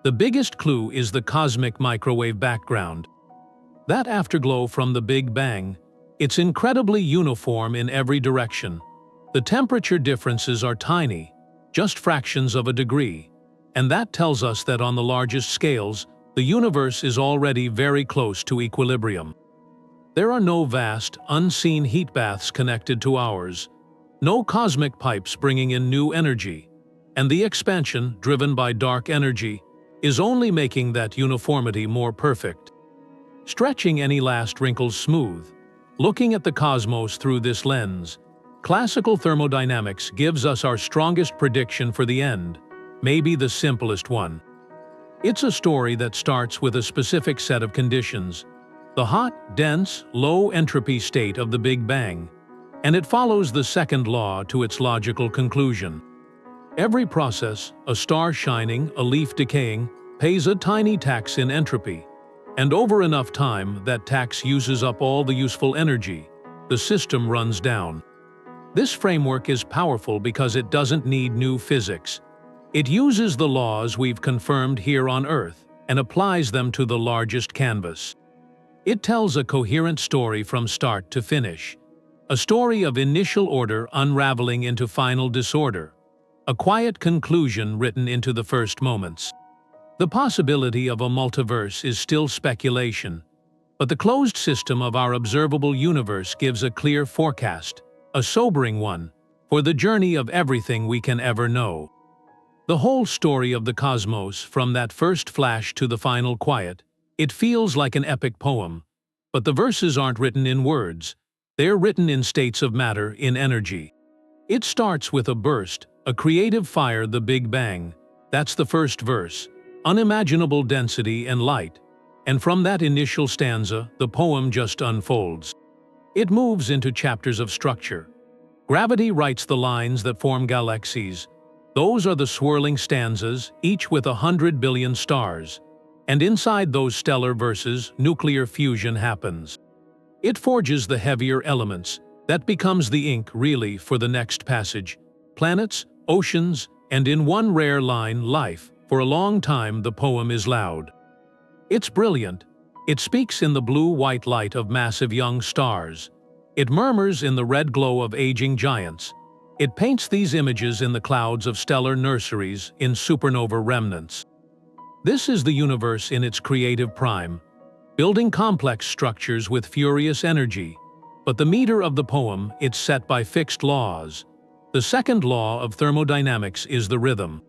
[SPEAKER 1] The biggest clue is the cosmic microwave background. That afterglow from the Big Bang, it's incredibly uniform in every direction. The temperature differences are tiny, just fractions of a degree, and that tells us that on the largest scales, the universe is already very close to equilibrium. There are no vast, unseen heat baths connected to ours, no cosmic pipes bringing in new energy, and the expansion, driven by dark energy, is only making that uniformity more perfect. Stretching any last wrinkles smooth, looking at the cosmos through this lens, classical thermodynamics gives us our strongest prediction for the end, maybe the simplest one. It's a story that starts with a specific set of conditions, the hot, dense, low entropy state of the Big Bang, and it follows the second law to its logical conclusion. Every process, a star shining, a leaf decaying, pays a tiny tax in entropy, and over enough time that tax uses up all the useful energy, the system runs down. This framework is powerful because it doesn't need new physics. It uses the laws we've confirmed here on Earth and applies them to the largest canvas. It tells a coherent story from start to finish, a story of initial order unraveling into final disorder, a quiet conclusion written into the first moments. The possibility of a multiverse is still speculation, but the closed system of our observable universe gives a clear forecast, a sobering one, for the journey of everything we can ever know. The whole story of the cosmos, from that first flash to the final quiet, it feels like an epic poem. But the verses aren't written in words. They're written in states of matter, in energy. It starts with a burst, a creative fire, the Big Bang. That's the first verse. Unimaginable density and light. And from that initial stanza, the poem just unfolds. It moves into chapters of structure. Gravity writes the lines that form galaxies. Those are the swirling stanzas, each with 100 billion stars. And inside those stellar verses, nuclear fusion happens. It forges the heavier elements. That becomes the ink, really, for the next passage. Planets, oceans, and in one rare line, life. For a long time, the poem is loud. It's brilliant. It speaks in the blue-white light of massive young stars. It murmurs in the red glow of aging giants. It paints these images in the clouds of stellar nurseries, in supernova remnants. This is the universe in its creative prime, building complex structures with furious energy. But the meter of the poem, it's set by fixed laws. The second law of thermodynamics is the rhythm.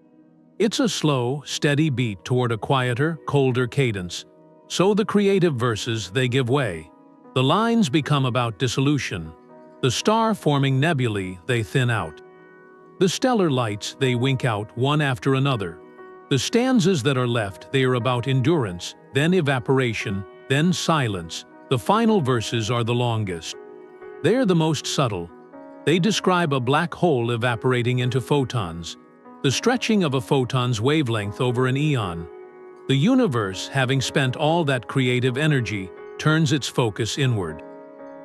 [SPEAKER 1] It's a slow, steady beat toward a quieter, colder cadence. So the creative verses, they give way. The lines become about dissolution. The star-forming nebulae, they thin out. The stellar lights, they wink out one after another. The stanzas that are left, they are about endurance, then evaporation, then silence. The final verses are the longest. They're the most subtle. They describe a black hole evaporating into photons, the stretching of a photon's wavelength over an eon. The universe, having spent all that creative energy, turns its focus inward.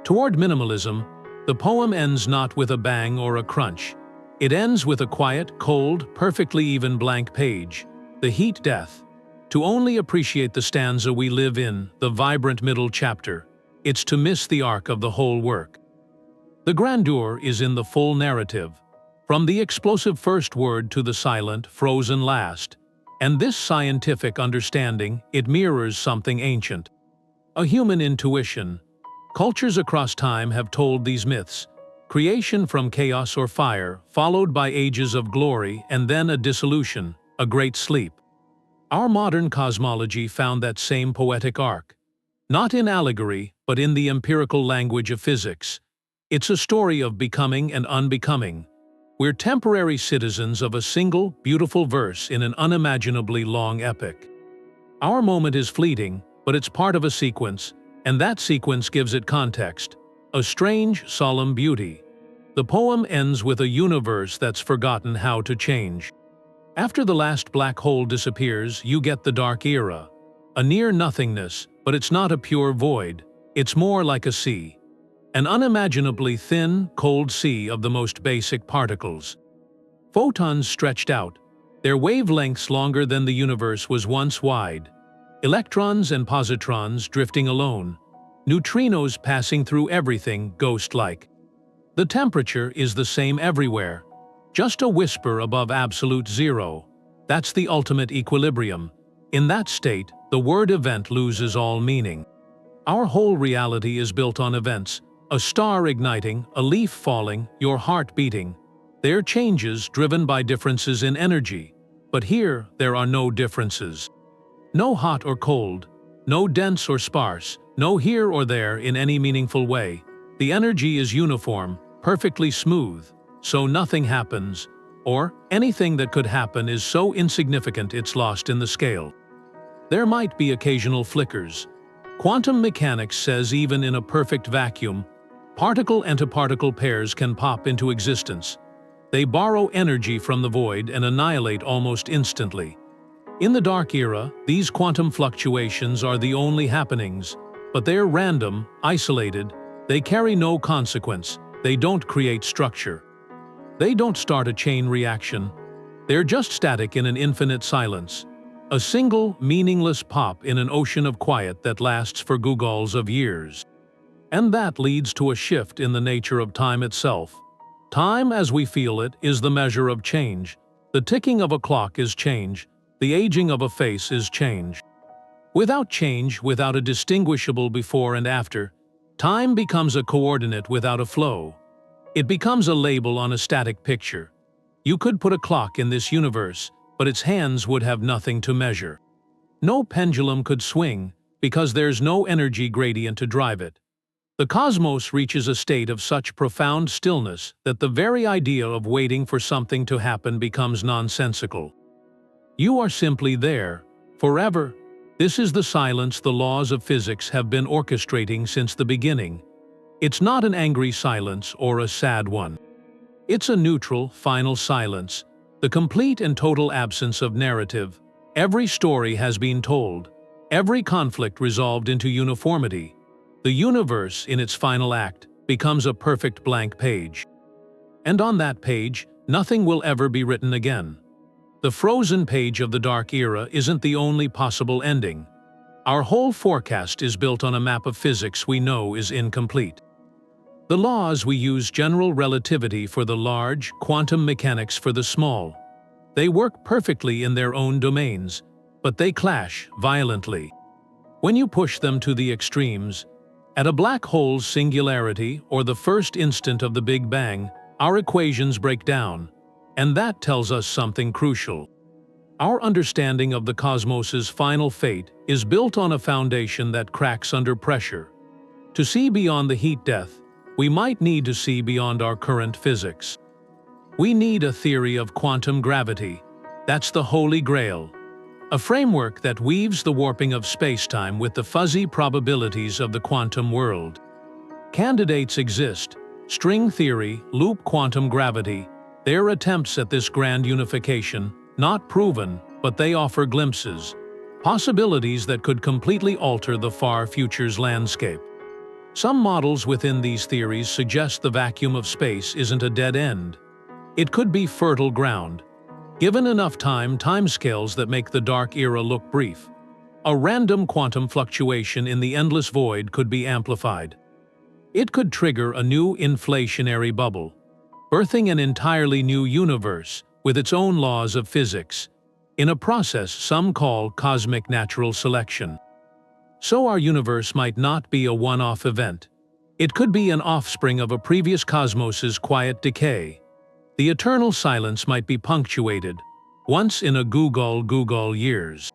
[SPEAKER 1] Toward minimalism, the poem ends not with a bang or a crunch. It ends with a quiet, cold, perfectly even blank page. The heat death. To only appreciate the stanza we live in, the vibrant middle chapter, it's to miss the arc of the whole work. The grandeur is in the full narrative, from the explosive first word to the silent, frozen last. And this scientific understanding, it mirrors something ancient. A human intuition. Cultures across time have told these myths. Creation from chaos or fire, followed by ages of glory and then a dissolution, a great sleep. Our modern cosmology found that same poetic arc. Not in allegory, but in the empirical language of physics. It's a story of becoming and unbecoming. We're temporary citizens of a single, beautiful verse in an unimaginably long epic. Our moment is fleeting, but it's part of a sequence, and that sequence gives it context, a strange, solemn beauty. The poem ends with a universe that's forgotten how to change. After the last black hole disappears, you get the dark era. A near-nothingness, but it's not a pure void. It's more like a sea. An unimaginably thin, cold sea of the most basic particles. Photons stretched out, their wavelengths longer than the universe was once wide. Electrons and positrons drifting alone. Neutrinos passing through everything, ghost-like. The temperature is the same everywhere. Just a whisper above absolute zero. That's the ultimate equilibrium. In that state, the word event loses all meaning. Our whole reality is built on events. A star igniting, a leaf falling, your heart beating. They're changes driven by differences in energy. But here, there are no differences. No hot or cold, no dense or sparse, no here or there in any meaningful way. The energy is uniform, perfectly smooth, so nothing happens, or anything that could happen is so insignificant it's lost in the scale. There might be occasional flickers. Quantum mechanics says even in a perfect vacuum, particle-antiparticle pairs can pop into existence. They borrow energy from the void and annihilate almost instantly. In the dark era, these quantum fluctuations are the only happenings, but they're random, isolated, they carry no consequence, they don't create structure. They don't start a chain reaction. They're just static in an infinite silence. A single, meaningless pop in an ocean of quiet that lasts for googles of years. And that leads to a shift in the nature of time itself. Time, as we feel it, is the measure of change. The ticking of a clock is change. The aging of a face is change. Without change, without a distinguishable before and after, time becomes a coordinate without a flow. It becomes a label on a static picture. You could put a clock in this universe, but its hands would have nothing to measure. No pendulum could swing, because there's no energy gradient to drive it. The cosmos reaches a state of such profound stillness that the very idea of waiting for something to happen becomes nonsensical. You are simply there, forever. This is the silence the laws of physics have been orchestrating since the beginning. It's not an angry silence or a sad one. It's a neutral, final silence, the complete and total absence of narrative. Every story has been told, every conflict resolved into uniformity. The universe, in its final act, becomes a perfect blank page. And on that page, nothing will ever be written again. The frozen page of the Dark Era isn't the only possible ending. Our whole forecast is built on a map of physics we know is incomplete. The laws we use, general relativity for the large, quantum mechanics for the small. They work perfectly in their own domains, but they clash violently. When you push them to the extremes, at a black hole's singularity or the first instant of the Big Bang, our equations break down, and that tells us something crucial. Our understanding of the cosmos's final fate is built on a foundation that cracks under pressure. To see beyond the heat death, we might need to see beyond our current physics. We need a theory of quantum gravity. That's the Holy Grail. A framework that weaves the warping of spacetime with the fuzzy probabilities of the quantum world. Candidates exist: string theory, loop quantum gravity. They're attempts at this grand unification, not proven, but they offer glimpses, possibilities that could completely alter the far future's landscape. Some models within these theories suggest the vacuum of space isn't a dead end. It could be fertile ground. Given enough timescales that make the Dark Era look brief, a random quantum fluctuation in the endless void could be amplified. It could trigger a new inflationary bubble, birthing an entirely new universe with its own laws of physics, in a process some call cosmic natural selection. So our universe might not be a one-off event. It could be an offspring of a previous cosmos's quiet decay. The eternal silence might be punctuated, once in a Google years,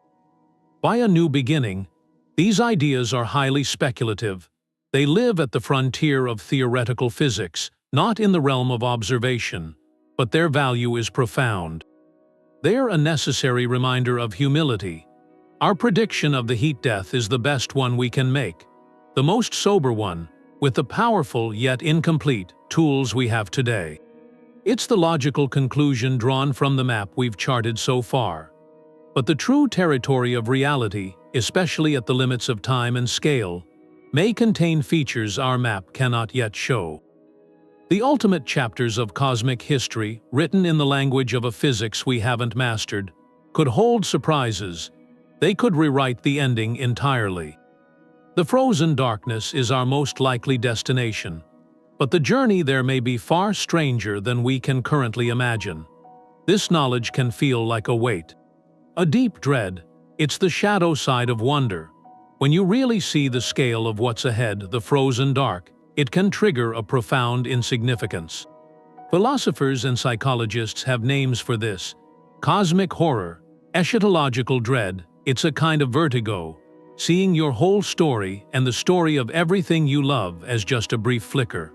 [SPEAKER 1] by a new beginning. These ideas are highly speculative. They live at the frontier of theoretical physics, not in the realm of observation, but their value is profound. They're a necessary reminder of humility. Our prediction of the heat death is the best one we can make, the most sober one, with the powerful yet incomplete tools we have today. It's the logical conclusion drawn from the map we've charted so far. But the true territory of reality, especially at the limits of time and scale, may contain features our map cannot yet show. The ultimate chapters of cosmic history, written in the language of a physics we haven't mastered, could hold surprises. They could rewrite the ending entirely. The frozen darkness is our most likely destination, but the journey there may be far stranger than we can currently imagine. This knowledge can feel like a weight, a deep dread. It's the shadow side of wonder. When you really see the scale of what's ahead, the frozen dark, it can trigger a profound insignificance. Philosophers and psychologists have names for this: cosmic horror, eschatological dread. It's a kind of vertigo, seeing your whole story and the story of everything you love as just a brief flicker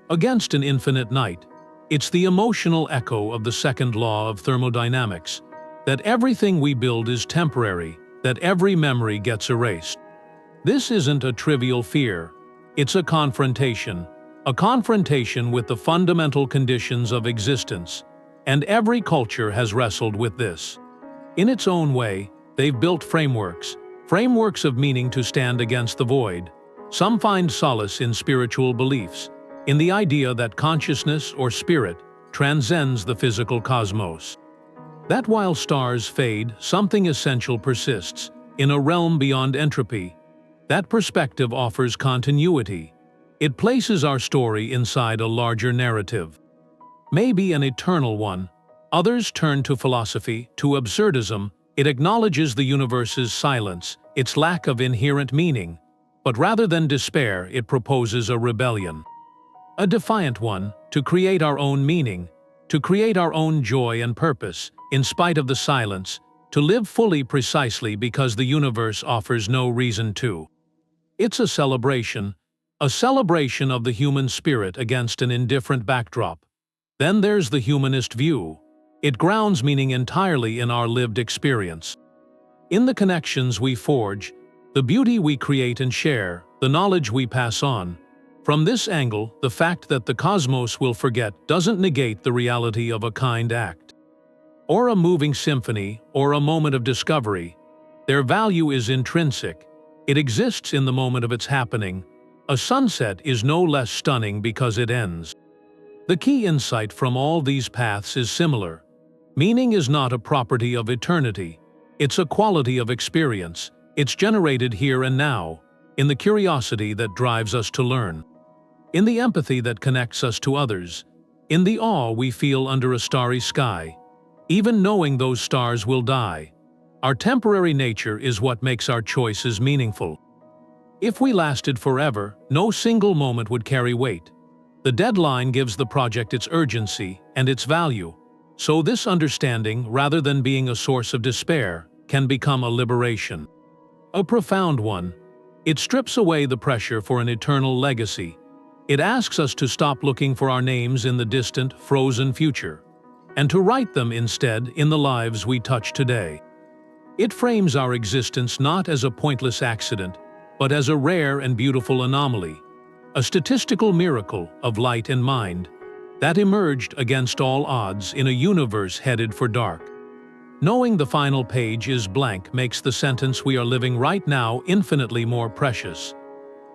[SPEAKER 1] against an infinite night. It's the emotional echo of the second law of thermodynamics, that everything we build is temporary, that every memory gets erased. This isn't a trivial fear. It's a confrontation with the fundamental conditions of existence, and every culture has wrestled with this. In its own way, they've built frameworks of meaning to stand against the void. Some find solace in spiritual beliefs, in the idea that consciousness or spirit transcends the physical cosmos. That while stars fade, something essential persists, in a realm beyond entropy. That perspective offers continuity. It places our story inside a larger narrative, maybe an eternal one. Others turn to philosophy, to absurdism, It acknowledges the universe's silence, its lack of inherent meaning, but rather than despair, it proposes a rebellion. A defiant one, to create our own meaning, to create our own joy and purpose, in spite of the silence, to live fully precisely because the universe offers no reason to. It's a celebration of the human spirit against an indifferent backdrop. Then there's the humanist view. It grounds meaning entirely in our lived experience. In the connections we forge, the beauty we create and share, the knowledge we pass on. From this angle, the fact that the cosmos will forget doesn't negate the reality of a kind act, or a moving symphony, or a moment of discovery. Their value is intrinsic. It exists in the moment of its happening. A sunset is no less stunning because it ends. The key insight from all these paths is similar. Meaning is not a property of eternity. It's a quality of experience. It's generated here and now, in the curiosity that drives us to learn, in the empathy that connects us to others, in the awe we feel under a starry sky, even knowing those stars will die. Our temporary nature is what makes our choices meaningful. If we lasted forever, no single moment would carry weight. The deadline gives the project its urgency and its value. So this understanding, rather than being a source of despair, can become a liberation. A profound one. It strips away the pressure for an eternal legacy. It asks us to stop looking for our names in the distant, frozen future, and to write them instead in the lives we touch today. It frames our existence not as a pointless accident, but as a rare and beautiful anomaly, a statistical miracle of light and mind that emerged against all odds in a universe headed for dark. Knowing the final page is blank makes the sentence we are living right now infinitely more precious.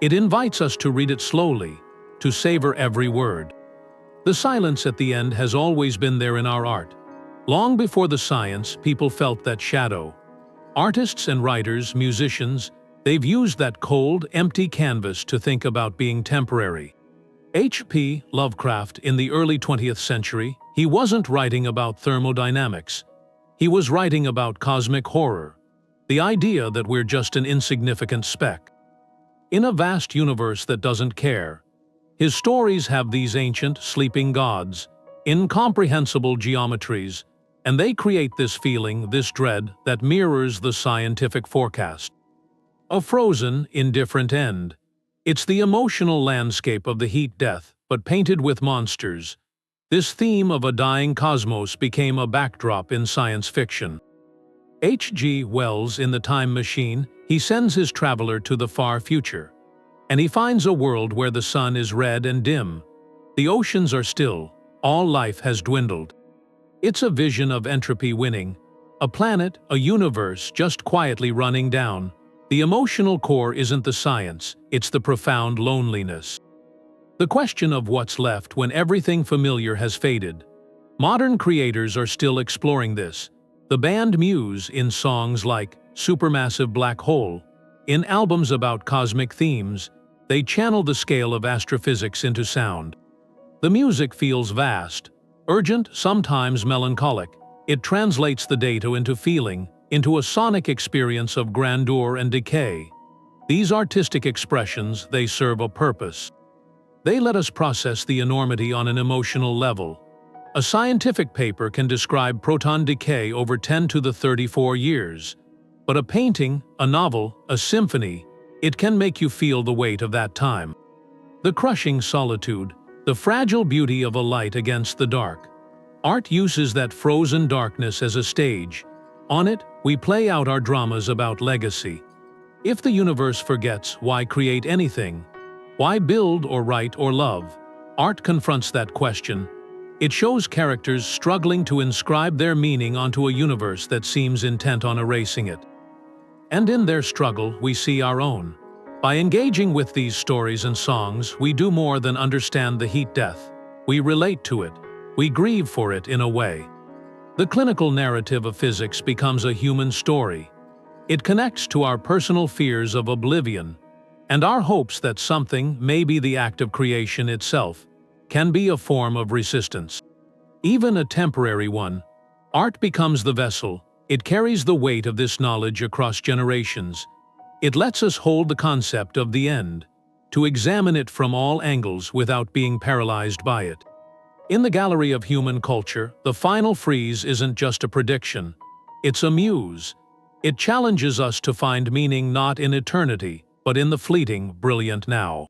[SPEAKER 1] It invites us to read it slowly, to savor every word. The silence at the end has always been there in our art. Long before the science, people felt that shadow. Artists and writers, musicians, they've used that cold, empty canvas to think about being temporary. H.P. Lovecraft, in the early 20th century, he wasn't writing about thermodynamics. He was writing about cosmic horror, the idea that we're just an insignificant speck in a vast universe that doesn't care. His stories have these ancient, sleeping gods, incomprehensible geometries, and they create this feeling, this dread, that mirrors the scientific forecast. A frozen, indifferent end. It's the emotional landscape of the heat death, but painted with monsters. This theme of a dying cosmos became a backdrop in science fiction. H.G. Wells, in The Time Machine, he sends his traveler to the far future, and he finds a world where the sun is red and dim. The oceans are still. All life has dwindled. It's a vision of entropy winning, a planet, a universe just quietly running down. The emotional core isn't the science, it's the profound loneliness. The question of what's left when everything familiar has faded. Modern creators are still exploring this. The band Muse, in songs like Supermassive Black Hole, in albums about cosmic themes, they channel the scale of astrophysics into sound. The music feels vast, urgent, sometimes melancholic. It translates the data into feeling, into a sonic experience of grandeur and decay. These artistic expressions, they serve a purpose. They let us process the enormity on an emotional level. A scientific paper can describe proton decay over 10 to the 34 years. But a painting, a novel, a symphony, it can make you feel the weight of that time. The crushing solitude, the fragile beauty of a light against the dark. Art uses that frozen darkness as a stage. On it, we play out our dramas about legacy. If the universe forgets, why create anything? Why build or write or love? Art confronts that question. It shows characters struggling to inscribe their meaning onto a universe that seems intent on erasing it. And in their struggle, we see our own. By engaging with these stories and songs, we do more than understand the heat death. We relate to it. We grieve for it in a way. The clinical narrative of physics becomes a human story. It connects to our personal fears of oblivion, and our hopes that something, maybe the act of creation itself, can be a form of resistance. Even a temporary one. Art becomes the vessel, It carries the weight of this knowledge across generations. It lets us hold the concept of the end, to examine it from all angles without being paralyzed by it. In the gallery of human culture, the final freeze isn't just a prediction. It's a muse. It challenges us to find meaning not in eternity, but in the fleeting, brilliant now.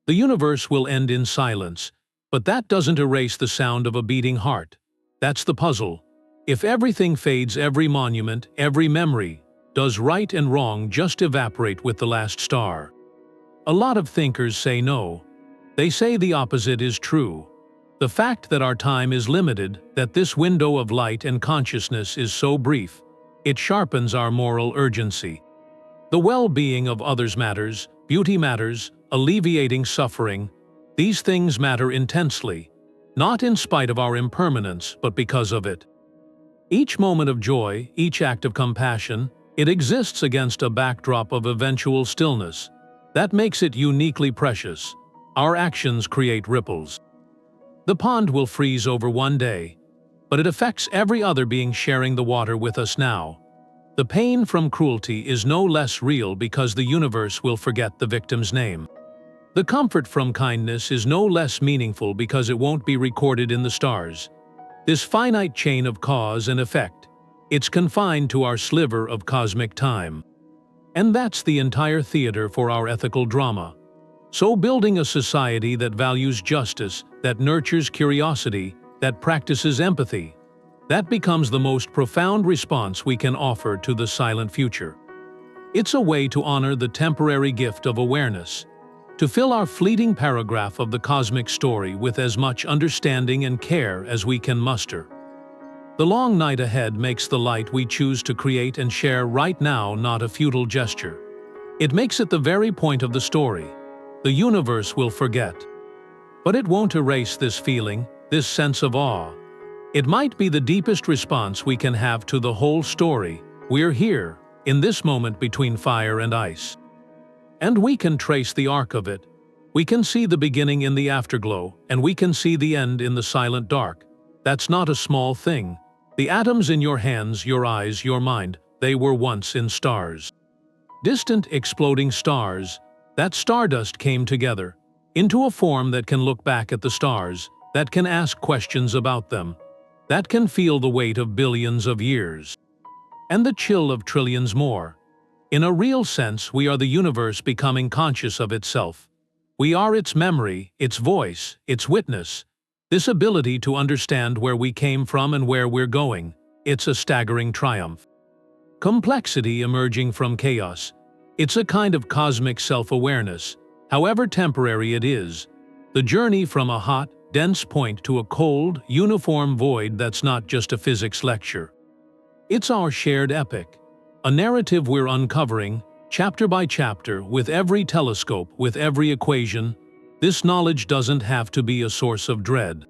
[SPEAKER 1] The universe will end in silence, but that doesn't erase the sound of a beating heart. That's the puzzle. If everything fades, every monument, every memory, does right and wrong just evaporate with the last star? A lot of thinkers say no. They say the opposite is true. The fact that our time is limited, that this window of light and consciousness is so brief, it sharpens our moral urgency. The well-being of others matters, beauty matters, alleviating suffering. These things matter intensely, not in spite of our impermanence, but because of it. Each moment of joy, each act of compassion, it exists against a backdrop of eventual stillness. That makes it uniquely precious. Our actions create ripples. The pond will freeze over one day, but it affects every other being sharing the water with us now. The pain from cruelty is no less real because the universe will forget the victim's name. The comfort from kindness is no less meaningful because it won't be recorded in the stars. This finite chain of cause and effect, it's confined to our sliver of cosmic time. And that's the entire theater for our ethical drama. So building a society that values justice, that nurtures curiosity, that practices empathy, that becomes the most profound response we can offer to the silent future. It's a way to honor the temporary gift of awareness, to fill our fleeting paragraph of the cosmic story with as much understanding and care as we can muster. The long night ahead makes the light we choose to create and share right now not a futile gesture. It makes it the very point of the story. The universe will forget. But it won't erase this feeling, this sense of awe. It might be the deepest response we can have to the whole story. We're here, in this moment between fire and ice. And we can trace the arc of it. We can see the beginning in the afterglow, and we can see the end in the silent dark. That's not a small thing. The atoms in your hands, your eyes, your mind, they were once in stars. Distant, exploding stars. That stardust came together, into a form that can look back at the stars, that can ask questions about them, that can feel the weight of billions of years. And the chill of trillions more. In a real sense, we are the universe becoming conscious of itself. We are its memory, its voice, its witness. This ability to understand where we came from and where we're going, it's a staggering triumph. Complexity emerging from chaos. It's a kind of cosmic self-awareness, however temporary it is. The journey from a hot, dense point to a cold, uniform void that's not just a physics lecture. It's our shared epic. A narrative we're uncovering, chapter by chapter, with every telescope, with every equation. This knowledge doesn't have to be a source of dread.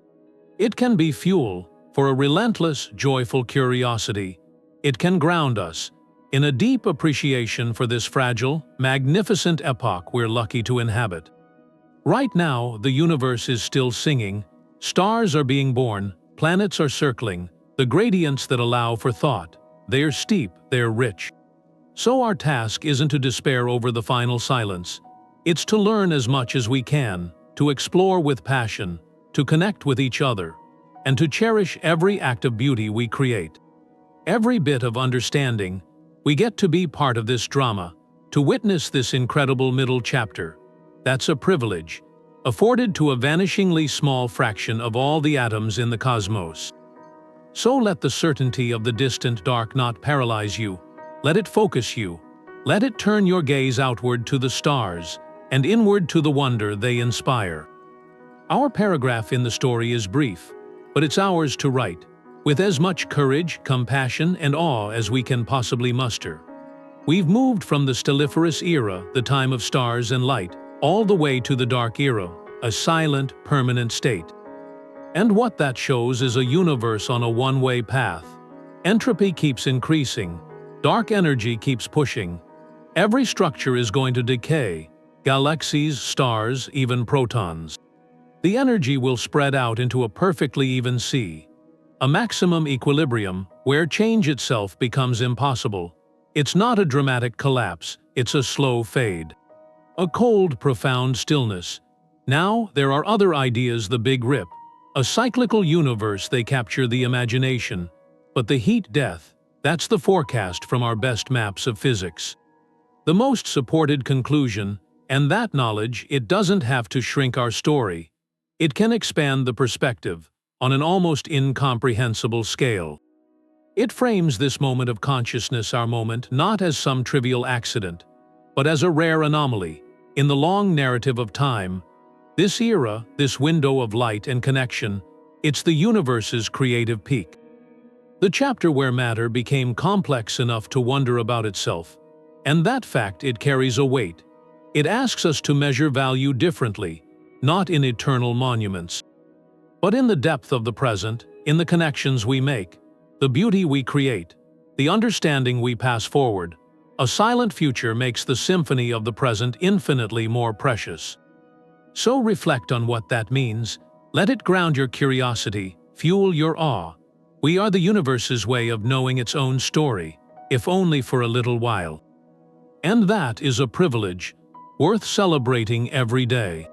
[SPEAKER 1] It can be fuel for a relentless, joyful curiosity. It can ground us in a deep appreciation for this fragile, magnificent epoch we're lucky to inhabit. Right now, the universe is still singing. Stars are being born, planets are circling, the gradients that allow for thought. They're steep, they're rich. So our task isn't to despair over the final silence. It's to learn as much as we can, to explore with passion, to connect with each other, and to cherish every act of beauty we create. Every bit of understanding. We get to be part of this drama, to witness this incredible middle chapter. That's a privilege, afforded to a vanishingly small fraction of all the atoms in the cosmos. So let the certainty of the distant dark not paralyze you. Let it focus you. Let it turn your gaze outward to the stars, and inward to the wonder they inspire. Our paragraph in the story is brief, but it's ours to write, with as much courage, compassion, and awe as we can possibly muster. We've moved from the stelliferous era, the time of stars and light, all the way to the dark era, a silent, permanent state. And what that shows is a universe on a one-way path. Entropy keeps increasing. Dark energy keeps pushing. Every structure is going to decay. Galaxies, stars, even protons. The energy will spread out into a perfectly even sea. A maximum equilibrium, where change itself becomes impossible. It's not a dramatic collapse, it's a slow fade. A cold, profound stillness. Now, there are other ideas: the Big Rip. A cyclical universe, they capture the imagination. But the heat death, that's the forecast from our best maps of physics. The most supported conclusion, and that knowledge, it doesn't have to shrink our story. It can expand the perspective, on an almost incomprehensible scale. It frames this moment of consciousness, our moment, not as some trivial accident, but as a rare anomaly. In the long narrative of time, this era, this window of light and connection, it's the universe's creative peak. The chapter where matter became complex enough to wonder about itself. And that fact, it carries a weight. It asks us to measure value differently, not in eternal monuments, but in the depth of the present, in the connections we make, the beauty we create, the understanding we pass forward. A silent future makes the symphony of the present infinitely more precious. So reflect on what that means. Let it ground your curiosity, fuel your awe. We are the universe's way of knowing its own story, if only for a little while. And that is a privilege, worth celebrating every day.